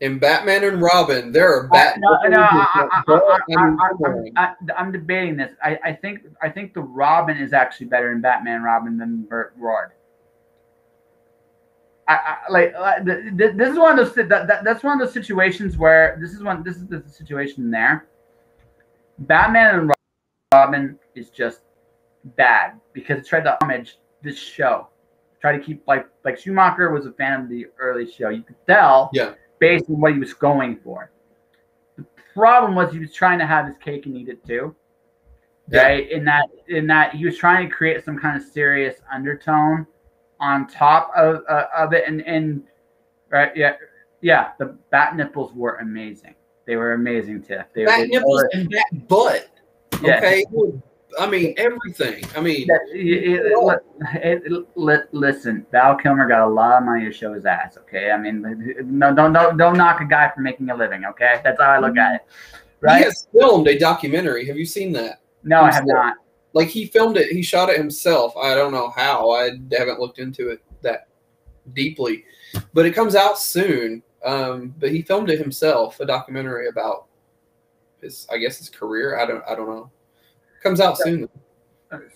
In Batman and Robin, there are I'm debating this. I think the Robin is actually better in Batman and Robin than Burt Ward. This is one of those that's one of those situations where this is the situation there. Batman and Robin is just bad because it tried to homage this show. Try to keep like Schumacher was a fan of the early show. You could tell based on what he was going for. The problem was he was trying to have his cake and eat it too. Right? In that he was trying to create some kind of serious undertone on top of it, and right, the bat nipples were amazing. They were amazing, Tiff. Bat nipples and bat butt. Okay, I mean everything. I mean, listen, Val Kilmer got a lot of money to show his ass. Okay, I mean, no, don't knock a guy for making a living. Okay, that's how I look at it. Right? He has filmed a documentary. Have you seen that? No, I have not. Like he filmed it. He shot it himself. I don't know how. I haven't looked into it that deeply, but it comes out soon. But he filmed it himself, a documentary about his career. I don't know. Comes out soon.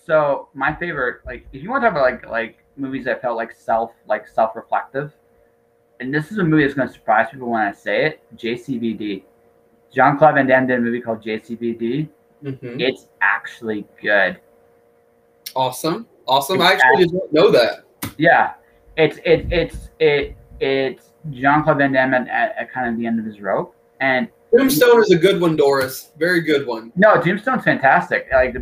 So my favorite, like, if you want to talk about like movies that felt like self-reflective, and this is a movie that's going to surprise people when I say it. JCVD. Jean-Claude Van Damme did a movie called JCVD. Mm-hmm. It's actually good. Awesome. I actually didn't know that. Yeah, it's Jean-Claude Van Damme at kind of the end of his rope, and Tombstone is a good one, Doris. Very good one. No, Tombstone's fantastic. Like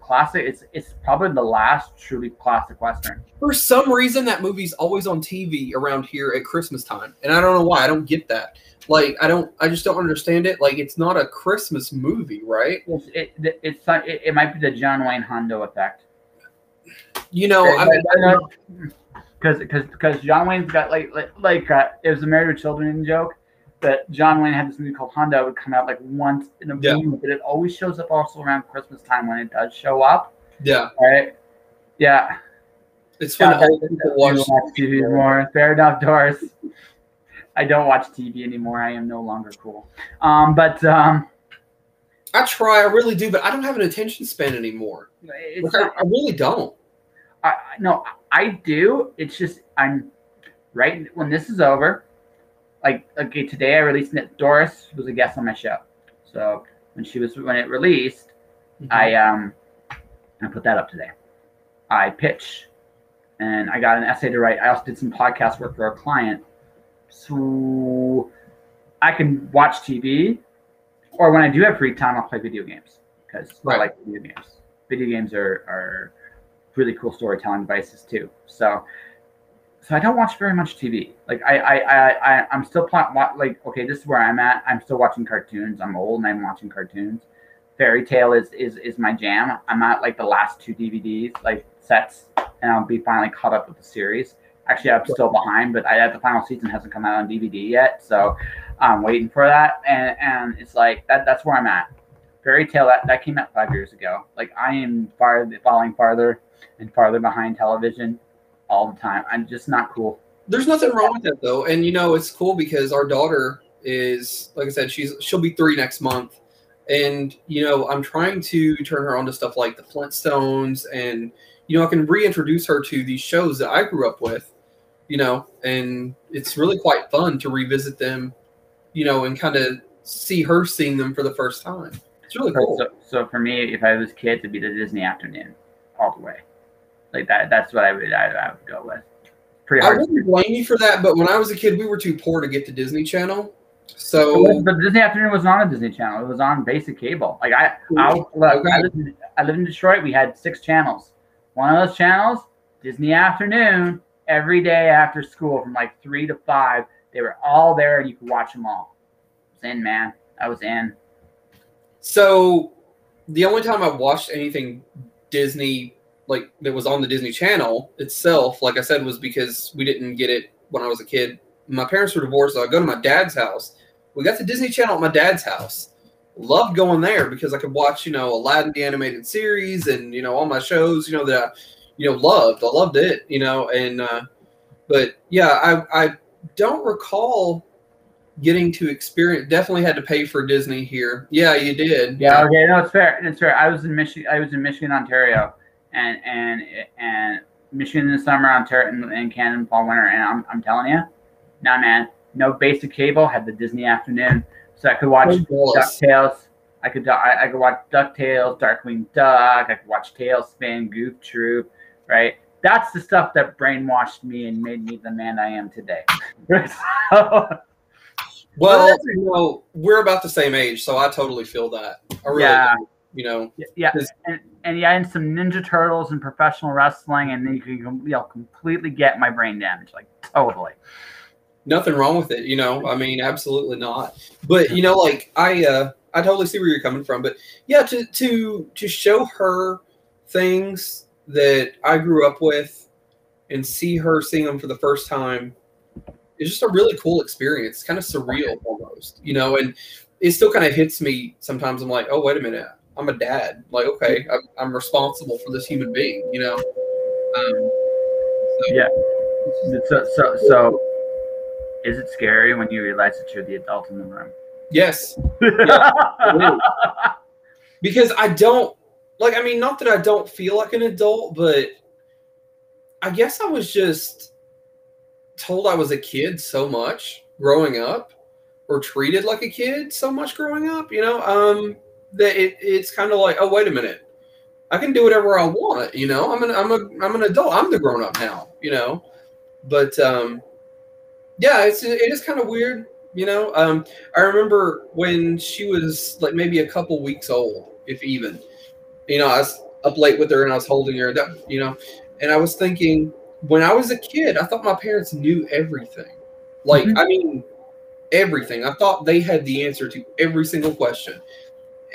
classic. It's probably the last truly classic Western. For some reason, that movie's always on TV around here at Christmas time, and I don't know why. I don't get that. Like I just don't understand it. Like it's not a Christmas movie, right? It might be the John Wayne Hondo effect. Because John Wayne's got like it was a Married with Children joke that John Wayne had this movie called Hondo. It would come out like once in a blue, but it always shows up also around Christmas time when it does show up. Yeah. Right. Yeah. It's fun to watch TV more. Fair enough, Doris. I don't watch TV anymore. I am no longer cool. I try. I really do, but I don't have an attention span anymore. I really don't. No, I do. It's just I'm right when this is over. Like okay, today I released it. Doris was a guest on my show, so when it released, mm-hmm. And I put that up today. I pitch, and I got an essay to write. I also did some podcast work for a client. So I can watch TV, or when I do have free time, I'll play video games because I like video games. Video games are really cool storytelling devices too. So I don't watch very much TV. Like I'm still like, okay, this is where I'm at. I'm still watching cartoons. I'm old and I'm watching cartoons. Fairy Tale is my jam. I'm at like the last 2 DVDs like sets, and I'll be finally caught up with the series. Actually, I'm still behind, but the final season hasn't come out on DVD yet, so I'm waiting for that. And it's like that's where I'm at. Fairy Tale that came out 5 years ago. Like I am falling farther and farther behind television all the time. I'm just not cool. There's nothing wrong with that though, and it's cool because our daughter is, like I said, she'll be 3 next month, and I'm trying to turn her on to stuff like the Flintstones, and I can reintroduce her to these shows that I grew up with, and it's really quite fun to revisit them, and kind of see her seeing them for the first time. It's really cool. So for me, if I was kids, it'd be the Disney afternoon all the way. Like that's what I would go with. Pretty hard. I wouldn't blame you for that, but when I was a kid, we were too poor to get the Disney Channel. So, but Disney Afternoon was not on a Disney Channel. It was on basic cable. Like I lived in Detroit. We had 6 channels. One of those channels, Disney Afternoon, every day after school from like 3 to 5. They were all there, and you could watch them all. I was in, man. I was in. So, the only time I watched anything Disney, like that was on the Disney Channel itself, like I said, was because we didn't get it when I was a kid. My parents were divorced, so I go to my dad's house. We got the Disney Channel at my dad's house. Loved going there because I could watch, Aladdin the animated series and all my shows, that I, loved. I loved it, and but yeah, I don't recall getting to experience. Definitely had to pay for Disney here. Yeah, you did. Yeah, okay, no, it's fair. It's fair. I was in Michigan, Ontario, and Michigan in the summer, Ontario, and Canada in fall, winter, and I'm telling you. Nah, man. No basic cable. Had the Disney Afternoon, so I could watch DuckTales. I could watch DuckTales, Darkwing Duck. I could watch Tailspin, Goof Troop. Right. That's the stuff that brainwashed me and made me the man I am today. Well, we're about the same age, so I totally feel that. I really do, Yeah, and some Ninja Turtles and professional wrestling, and then you can completely get my brain damage, like totally. Nothing wrong with it, I mean, absolutely not. But like I totally see where you're coming from. But yeah, to show her things that I grew up with and see her seeing them for the first time is just a really cool experience. It's kind of surreal almost, and it still kind of hits me sometimes. I'm like, oh, wait a minute, I'm a dad. Like, okay, I'm responsible for this human being, Yeah. So is it scary when you realize that you're the adult in the room? Yes. Yeah, because I don't, not that I don't feel like an adult, but I guess I was just told I was a kid so much growing up, or treated like a kid so much growing up, that it's kind of like, oh, wait a minute, I can do whatever I want, I'm an adult, I'm the grown up now, but yeah, it is kind of weird, I remember when she was like maybe a couple weeks old, if even, I was up late with her and I was holding her, and I was thinking, when I was a kid, I thought my parents knew everything. Like, I mean, everything. I thought they had the answer to every single question.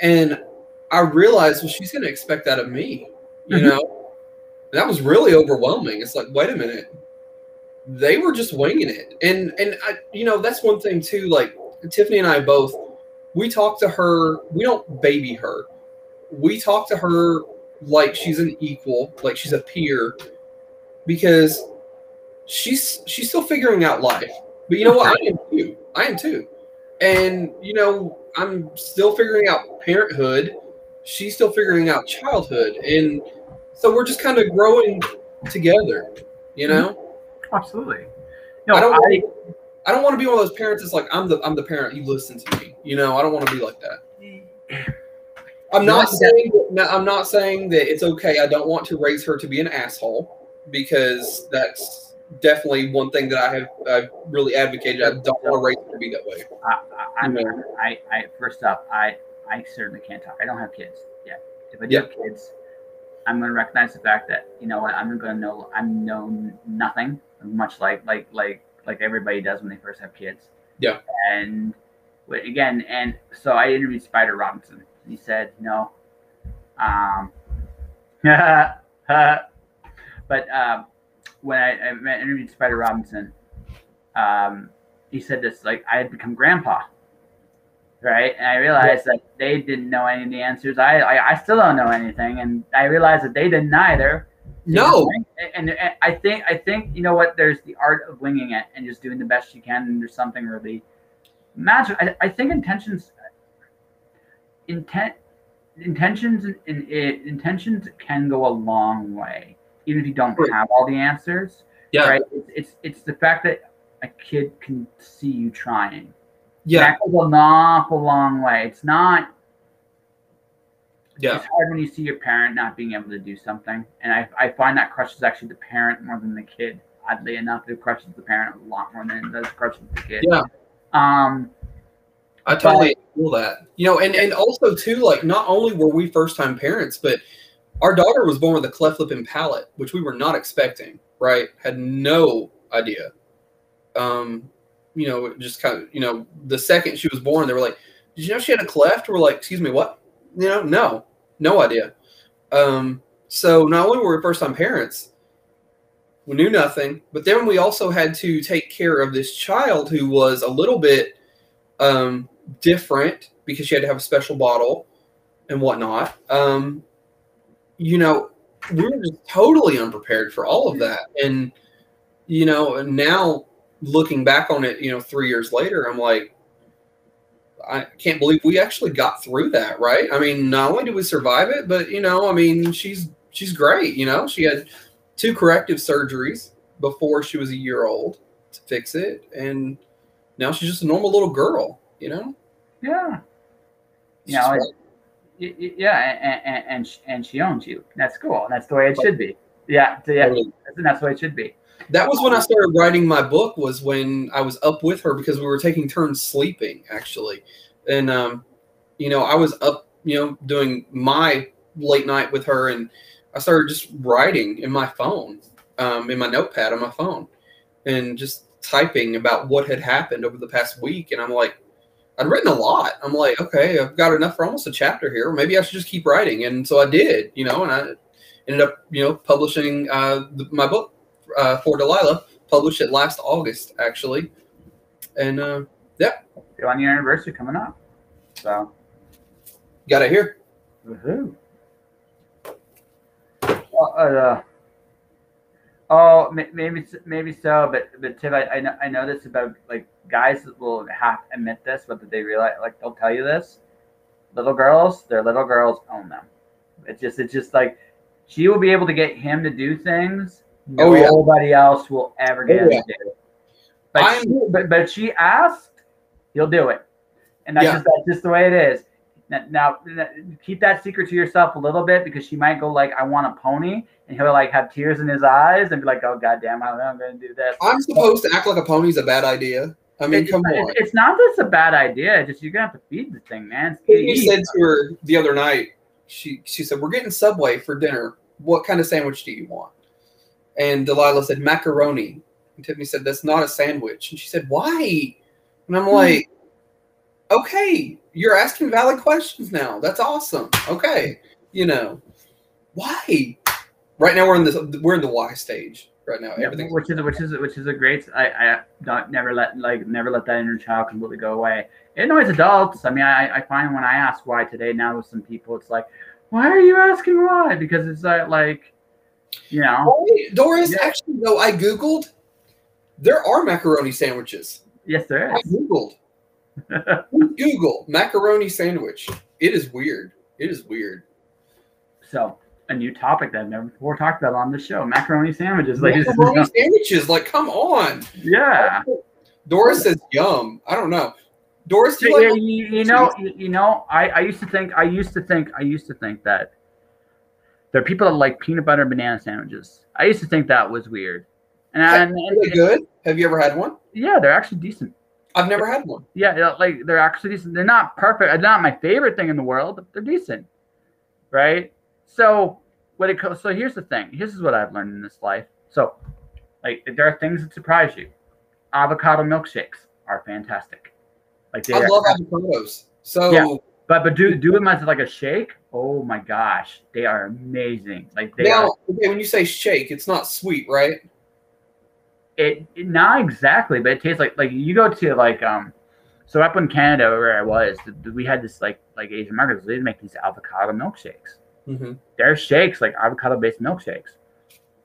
And I realized, well, she's going to expect that of me, And that was really overwhelming. It's like, wait a minute. They were just winging it. And I, that's one thing too, like Tiffany and I both, we talk to her, we don't baby her. We talk to her like she's an equal, like she's a peer, because she's still figuring out life. But you know what? I am too. And, I'm still figuring out parenthood. She's still figuring out childhood. And so we're just kind of growing together, Absolutely. I don't want to be one of those parents that's like, I'm the parent, you listen to me. I don't want to be like that. I'm not saying that it's okay. I don't want to raise her to be an asshole, because that's definitely one thing that I've really advocated. I don't want to raise her to be that way. First up, I certainly can't talk. I don't have kids yet. If I do have kids, I'm going to recognize the fact that, you know what, I'm know nothing, much like everybody does when they first have kids. Yeah. And so I interviewed Spider Robinson. He said no. But when I interviewed Spider Robinson, he said this, like, I had become grandpa, right? And I realized that they didn't know any of the answers. I still don't know anything, and I realized that they didn't either. No. And I think you know what? There's the art of winging it and just doing the best you can. And there's something really magical. I think intentions can go a long way, even if you don't have all the answers. Yeah. Right. It's the fact that a kid can see you trying. Yeah. That goes an awful long way. It's not. Yeah. It's hard when you see your parent not being able to do something, and I find that crushes actually the parent more than the kid. Oddly enough, it crushes the parent a lot more than it does crushes the kid. Yeah. I totally feel that. You know, and also too, like, not only were we first time parents, but our daughter was born with a cleft lip and palate, which we were not expecting. Right? Had no idea. You know, just kind of, you know, the second she was born, they were like, "Did you know she had a cleft?" We're like, "Excuse me, what?" You know, no idea. So not only were we first time parents, we knew nothing, but then we also had to take care of this child who was a little bit different, because she had to have a special bottle and whatnot. You know, we were just totally unprepared for all of that. And, you know, now looking back on it, you know, 3 years later, I'm like, I can't believe we actually got through that, right? I mean, not only did we survive it, but, you know, I mean, she's great. You know, she had 2 corrective surgeries before she was a year old to fix it, and now she's just a normal little girl, you know? Yeah. You know, and she owns you. That's cool. That's the way it should be. Yeah. Totally. That's the way it should be. That was when I started writing my book, was when I was up with her, because we were taking turns sleeping, actually. And, you know, I was up, you know, doing my late night with her, and I started just writing in my phone, in my notepad on my phone, and just typing about what had happened over the past week. And I'm like, I'd written a lot. I'm like, okay, I've got enough for almost a chapter here. Maybe I should just keep writing. And so I did, you know, and I ended up, you know, publishing my book, For Delilah, published it last August, actually. And yeah. You're on your anniversary coming up. So. Got it here. Woohoo. Maybe so, but Tiff, I know this about, like, guys that will have to admit this, whether they realize, like, they'll tell you this. Little girls, their little girls own them. It's just like, she will be able to get him to do things nobody else will ever get him to do. But but she asked, he'll do it, and that's just the way it is. Now, keep that secret to yourself a little bit, because she might go like, "I want a pony," and he'll like have tears in his eyes and be like, "Oh goddamn, I'm going to do this." I'm supposed to act like a pony's a bad idea. I mean, come on. It's not just a bad idea. Just you're gonna have to feed the thing, man. You said to her the other night, she said, "We're getting Subway for dinner. What kind of sandwich do you want?" And Delilah said, "Macaroni." And Tiffany said, "That's not a sandwich." And she said, "Why?" And I'm like, okay, you're asking valid questions now. That's awesome. Okay, you know, why? Right now we're in the why stage right now. Everything, which is a great. I don't never let that inner child completely go away. It annoys adults. I mean, I find when I ask why today now with some people, it's like, why are you asking why? Because it's like, you know. Doris, actually, though, I Googled. There are macaroni sandwiches. Yes, there is. I Googled. Google macaroni sandwich. It is weird. It is weird. So, a new topic that I've never before talked about on the show: macaroni sandwiches. Macaroni sandwiches. Like, come on. Yeah. Doris says yum. I don't know. Doris, do you Yeah, like? I used to think that there are people that like peanut butter and banana sandwiches. I used to think that was weird. Are they good? Have you ever had one? Yeah, they're actually decent. I've never had one. Yeah, like they're actually decent. They're not perfect. They're not my favorite thing in the world, but they're decent, right? So here's the thing. Here's what I've learned in this life. So, like, there are things that surprise you. Avocado milkshakes are fantastic. Like I love avocados. So yeah, but do them as like a shake. Oh my gosh, they are amazing. Like they are. Okay, when you say shake, it's not sweet, right? It not exactly, but it tastes like you go to like so up in Canada where I was, we had this like Asian markets. They'd make these avocado milkshakes. Mm-hmm. They're shakes, like avocado based milkshakes.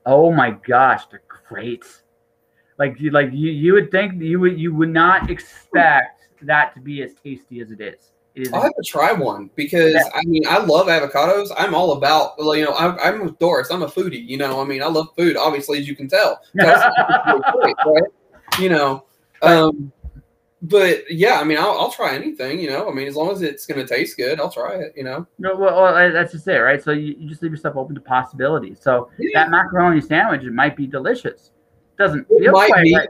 Oh my gosh, they're great. You would think you would not expect that to be as tasty as it is. I'll have to try one because I mean I love avocados. I'm all about I'm with Doris. I'm a foodie. You know, I mean I love food. Obviously, as you can tell, right? You know, but yeah, I mean I'll try anything. You know, I mean as long as it's going to taste good, I'll try it. You know. No, well, that's just it, right? So you just leave yourself open to possibilities. So that macaroni sandwich, it might be delicious. Doesn't feel quite right.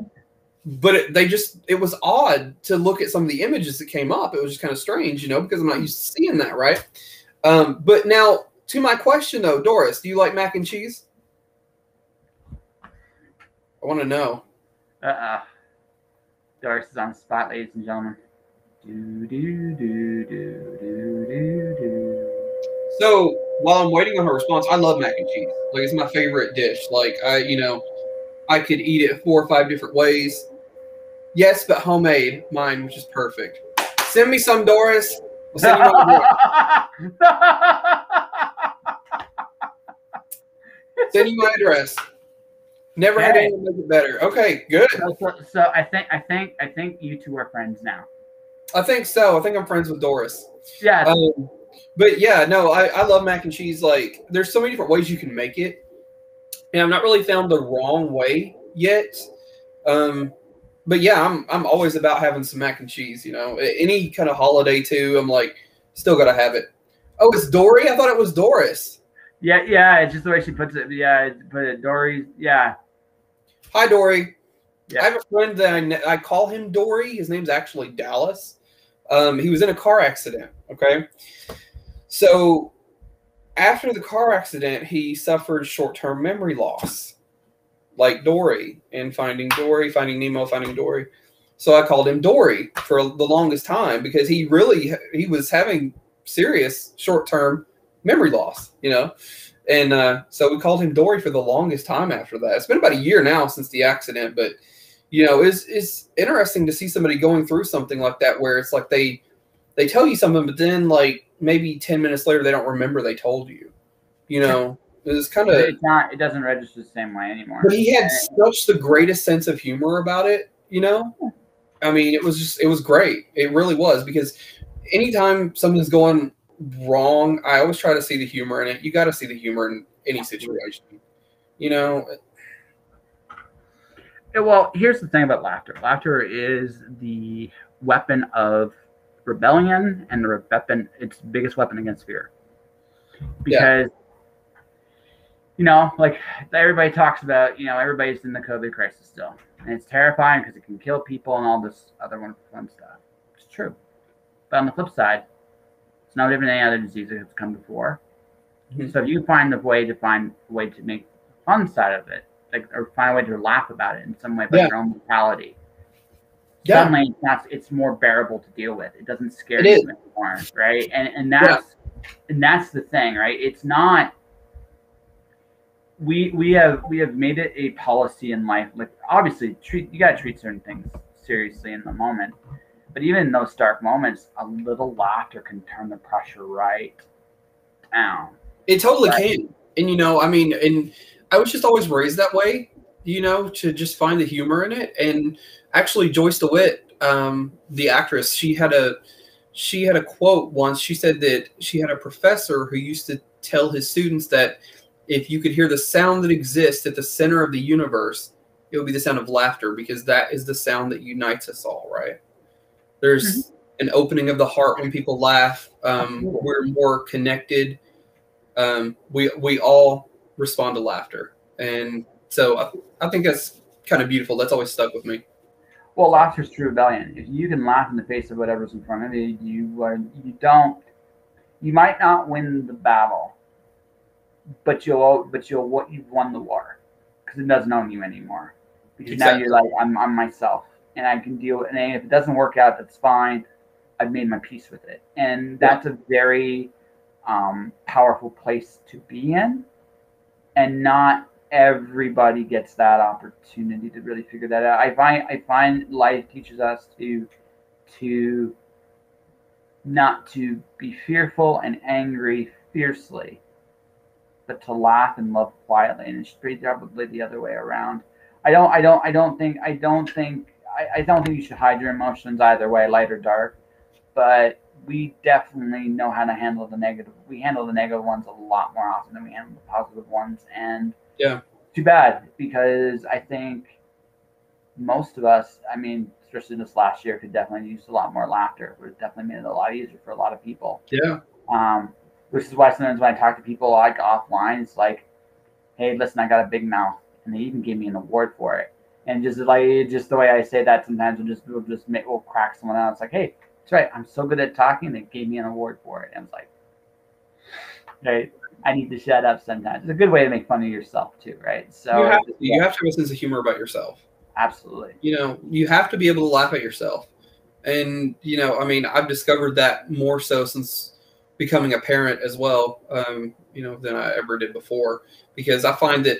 But it was odd to look at some of the images that came up. It was just kind of strange, you know, because I'm not used to seeing that, right? But now, to my question, though, Doris, do you like mac and cheese? I want to know. Doris is on the spot, ladies and gentlemen. So, while I'm waiting on her response, I love mac and cheese. Like, it's my favorite dish. Like, I could eat it 4 or 5 different ways. Yes, but homemade. Mine, which is perfect. Send me some, Doris. We'll send you my address. Send you my address. Never had anyone make it better. Okay, good. So I think you two are friends now. I think so. I think I'm friends with Doris. Yeah. But yeah, no, I love mac and cheese. Like, there's so many different ways you can make it. And I've not really found the wrong way yet. But yeah, I'm always about having some mac and cheese, you know. Any kind of holiday too, I'm like, still gotta have it. Oh, it's Dory? I thought it was Doris. Yeah, it's just the way she puts it. Yeah, but Dory, yeah. Hi, Dory. Yeah. I have a friend that I call him Dory. His name's actually Dallas. He was in a car accident, okay? So after the car accident, he suffered short-term memory loss, like Dory in Finding Dory, Finding Nemo, Finding Dory. So I called him Dory for the longest time because he was having serious short-term memory loss, you know. And so we called him Dory for the longest time after that. It's been about a year now since the accident, but, you know, it's interesting to see somebody going through something like that where it's like they tell you something, but then, like, maybe 10 minutes later, they don't remember they told you. You know, it's kind of... It doesn't register the same way anymore. But he had such the greatest sense of humor about it, you know? I mean, it was great. It really was, because anytime something's going wrong, I always try to see the humor in it. You got to see the humor in any situation, you know? Well, here's the thing about laughter. Laughter is the weapon of rebellion, and its biggest weapon against fear. Because, you know, like everybody talks about, you know, everybody's in the COVID crisis still. And it's terrifying because it can kill people and all this other wonderful fun stuff. It's true. But on the flip side, it's no different than any other disease that has come before. Mm-hmm. So if you find a way to make the fun side of it, like, or find a way to laugh about it in some way by your own mentality, suddenly it's more bearable to deal with. It doesn't scare you anymore, right? And that's the thing, right? It's not. We have made it a policy in life. Like, obviously, you got to treat certain things seriously in the moment, but even in those dark moments, a little laughter can turn the pressure right down. It totally can. And, you know, I mean, and I was just always raised that way, you know, to just find the humor in it. And actually, Joyce DeWitt, the actress, she had a quote once. She said that she had a professor who used to tell his students that if you could hear the sound that exists at the center of the universe, it would be the sound of laughter, because that is the sound that unites us all, right? There's an opening of the heart when people laugh. We're more connected. We all respond to laughter, and so I think that's kind of beautiful. That's always stuck with me. Well, laughter is true rebellion. If you can laugh in the face of whatever's in front of you, you might not win the battle, but you've won the war because it doesn't own you anymore. Because now you're like, I'm myself, and I can deal with it. And if it doesn't work out, that's fine. I've made my peace with it, and that's a very powerful place to be in, and not everybody gets that opportunity to really figure that out. I find life teaches us to not to be fearful and angry fiercely, but to laugh and love quietly, and it's probably the other way around. I don't think you should hide your emotions either way, light or dark, but we definitely know how to handle the negative. We handle the negative ones a lot more often than we handle the positive ones, and too bad, because I think most of us, I mean, especially this last year, could definitely use a lot more laughter. It definitely made it a lot easier for a lot of people. Yeah. Which is why sometimes when I talk to people like offline, it's like, hey, listen, I got a big mouth, and they even gave me an award for it. And just the way I say that, sometimes we'll crack someone out. It's like, hey, that's right, I'm so good at talking, they gave me an award for it. And it's like, okay, I need to shut up sometimes. It's a good way to make fun of yourself too, right? So you have to have a sense of humor about yourself. Absolutely. You have to be able to laugh at yourself. And, I mean, I've discovered that more so since becoming a parent as well, than I ever did before, because I find that,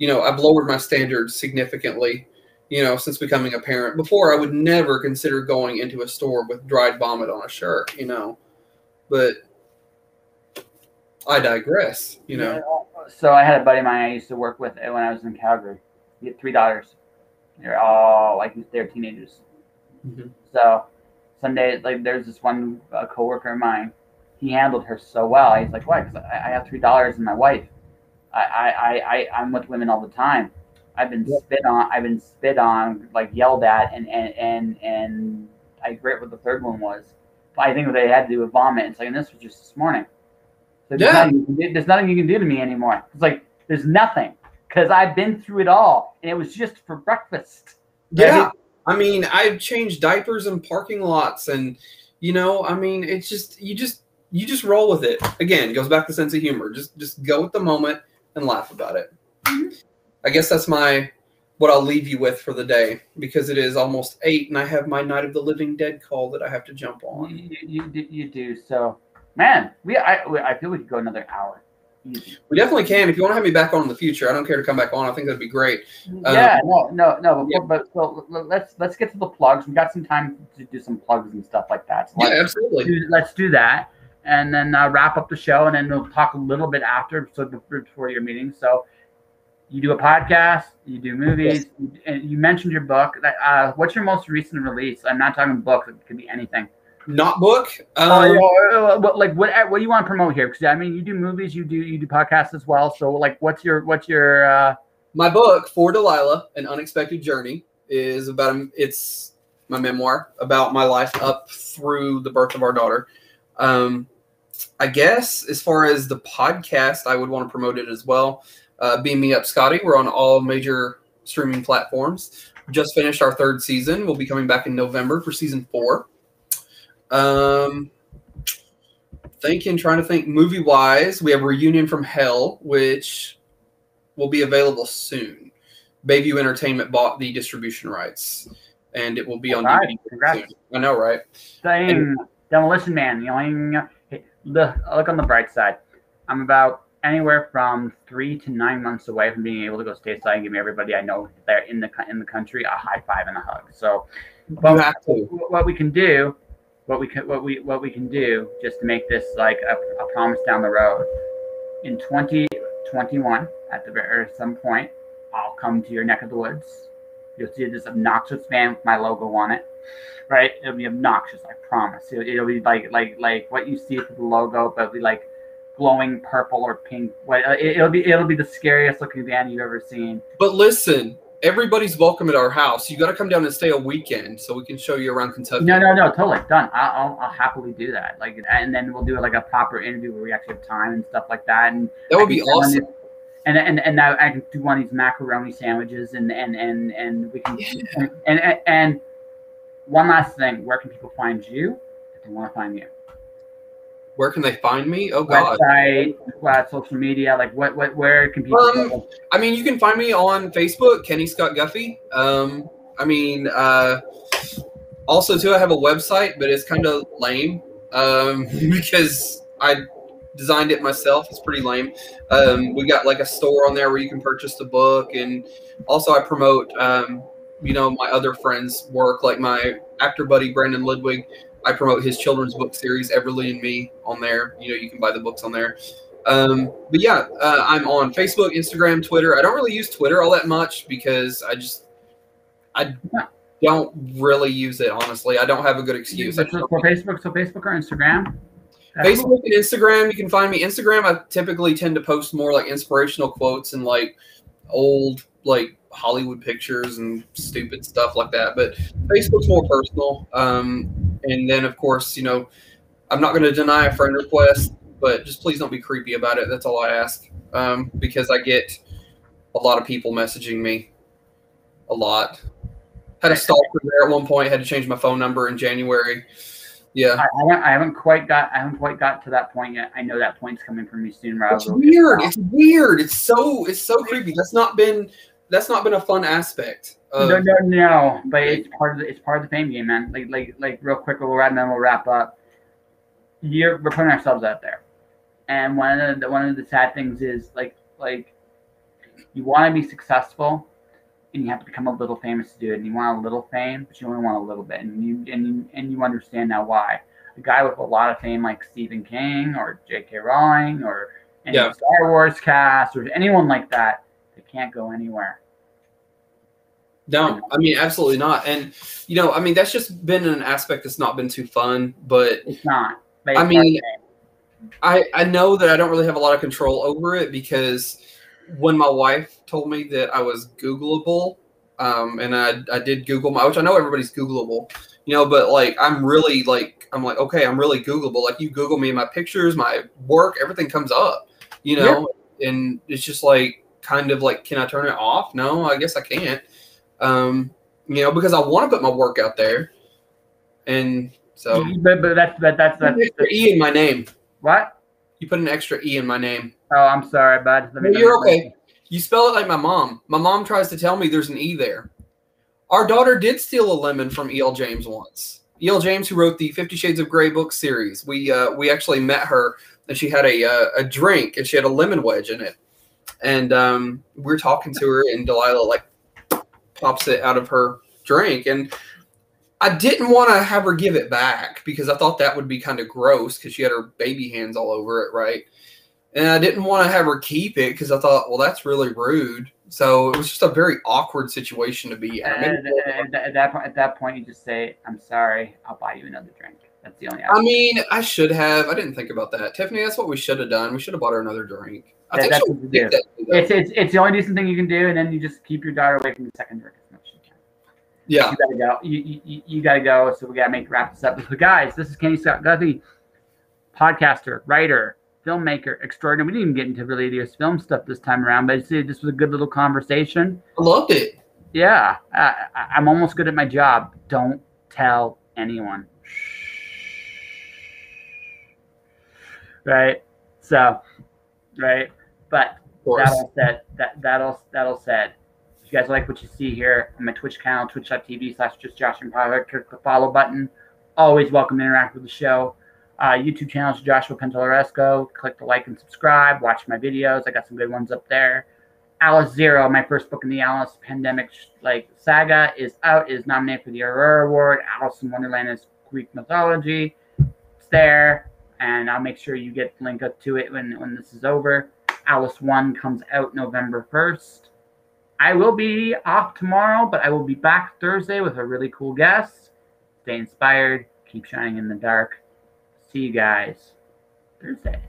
I've lowered my standards significantly, since becoming a parent. Before, I would never consider going into a store with dried vomit on a shirt, but I digress, Yeah, so I had a buddy of mine I used to work with when I was in Calgary. He had 3 daughters. They're all they're teenagers. Mm-hmm. So some days, there's this one coworker of mine. He handled her so well. He's like, "What? 'Cause I have 3 daughters and my wife. I'm with women all the time. I've been spit on. I've been spit on, yelled at, and I forget what the third one was. But I think they had to do with vomit. It's like, and this was just this morning. So there's nothing you can do to me anymore. It's like there's nothing, because I've been through it all, and it was just for breakfast. Right? Yeah, I mean, I've changed diapers in parking lots, and I mean, it's just you just roll with it. Again, it goes back to sense of humor. Just go with the moment and laugh about it. Mm-hmm. I guess that's what I'll leave you with for the day, because it is almost 8, and I have my Night of the Living Dead call that I have to jump on. You do so. Man, I feel we could go another hour. Easy. We definitely can. If you want to have me back on in the future, I don't care to come back on. I think that'd be great. Yeah, But let's get to the plugs. We got some time to do some plugs and stuff like that. So absolutely. Let's do that, and then wrap up the show, and then we'll talk a little bit after, so before your meeting. So you do a podcast, you do movies, and you mentioned your book. What's your most recent release? I'm not talking books. It could be anything. Not book. What do you want to promote here? Because I mean, you do movies, you do podcasts as well. So what's your my book, For Delilah, An Unexpected Journey, is it's my memoir about my life up through the birth of our daughter. I guess as far as the podcast, I would want to promote it as well. Beam Me Up, Scotty. We're on all major streaming platforms. We just finished our 3rd season. We'll be coming back in November for season 4. Trying to think movie wise, we have Reunion from Hell, which will be available soon. Bayview Entertainment bought the distribution rights, and it will be on DVD soon. I know, right? Demolition Man. Look on the bright side. I'm about anywhere from 3 to 9 months away from being able to go stateside and give everybody I know there in the country a high five and a hug. So, what we can do just to make this like a promise down the road, in 2021 at some point, I'll come to your neck of the woods. You'll see this obnoxious van with my logo on it, right? It'll be obnoxious, I promise. It'll be like what you see for the logo, but it'll be like glowing purple or pink. It'll be the scariest looking van you've ever seen. But listen, everybody's welcome at our house. You got to come down and stay a weekend so we can show you around Kentucky. No, totally done. I'll happily do that. Like, and then we'll do like a proper interview where we actually have time and stuff like that. And that would be awesome. And now I can do one of these macaroni sandwiches, and we can. Yeah. And one last thing, where can people find you if they want to find you? Where can they find me? Oh God. Website, social media, like where can people go? I mean, you can find me on Facebook, Kenny Scott Guffey. Also too, I have a website, but it's kind of lame because I designed it myself. It's pretty lame. We got like a store on there where you can purchase the book, and also I promote my other friends' work, like my actor buddy Brandon Ludwig. I promote his children's book series, Everly and Me, on there. You can buy the books on there. I'm on Facebook, Instagram, Twitter. I don't really use Twitter all that much because I don't really use it, honestly. I don't have a good excuse. So Facebook or Instagram? Facebook and Instagram, you can find me. Instagram, I typically tend to post more like inspirational quotes and like old like Hollywood pictures and stupid stuff like that. But Facebook's more personal. And then, of course, I'm not going to deny a friend request, but just please don't be creepy about it. That's all I ask, because I get a lot of people messaging me a lot. Had a stalker there at one point. Had to change my phone number in January. Yeah, I haven't quite got to that point yet. I know that point's coming for me soon. It's weird. It's weird. It's so creepy. That's not been a fun aspect. No, but it's part of the fame game, man. Like real quick, we'll wrap up. We're putting ourselves out there, and one of the sad things is like you want to be successful, and you have to become a little famous to do it. And you want a little fame, but you only want a little bit, and you understand now why. A guy with a lot of fame like Stephen King or J.K. Rowling or any Star Wars cast or anyone like that, they can't go anywhere. No, I mean, absolutely not. And, that's just been an aspect that's not been too fun, but it's not. I mean, I know that I don't really have a lot of control over it because when my wife told me that I was Googleable, and I did Google which I know everybody's Googleable, but like, I'm really Googleable. Like you Google me, my pictures, my work, everything comes up, and it's just like, kind of like, can I turn it off? No, I guess I can't. Because I want to put my work out there, and so. But that's an extra E in my name. What? You put an extra E in my name. Oh, I'm sorry, bud. You're okay. You spell it like my mom. My mom tries to tell me there's an E there. Our daughter did steal a lemon from E.L. James once. E.L. James, who wrote the 50 Shades of Grey book series. We actually met her, and she had a drink, and she had a lemon wedge in it, and we're talking to her, and Delilah like pops it out of her drink, and I didn't want to have her give it back because I thought that would be kind of gross because she had her baby hands all over it, right? And I didn't want to have her keep it because I thought, well, that's really rude. So it was just a very awkward situation to be in. At that point, you just say, "I'm sorry, I'll buy you another drink." That's the only. I mean, I should have. I didn't think about that, Tiffany. That's what we should have done. We should have bought her another drink. That's what you do. It's the only decent thing you can do, and then you just keep your daughter away from the second drink as much as you can. Yeah, you gotta go. You gotta go. So we gotta wrap this up. But guys, this is Kenny Scott Guffey, podcaster, writer, filmmaker extraordinary. We didn't even get into really serious film stuff this time around, but this was a good little conversation. I loved it. Yeah, I'm almost good at my job. Don't tell anyone. Right. So. Right, but that all said, if you guys like what you see here on my Twitch channel, twitch.tv/justjoshua, click the follow button. Always welcome to interact with the show. YouTube channel is Joshua Pentolaresco. Click the like and subscribe. Watch my videos. I got some good ones up there. Alice Zero, my first book in the Alice pandemic saga, is out. Is nominated for the Aurora Award. Alice in Wonderland is Greek mythology. It's there. And I'll make sure you get the link up to it when this is over. Alice 1 comes out November 1st. I will be off tomorrow, but I will be back Thursday with a really cool guest. Stay inspired. Keep shining in the dark. See you guys Thursday.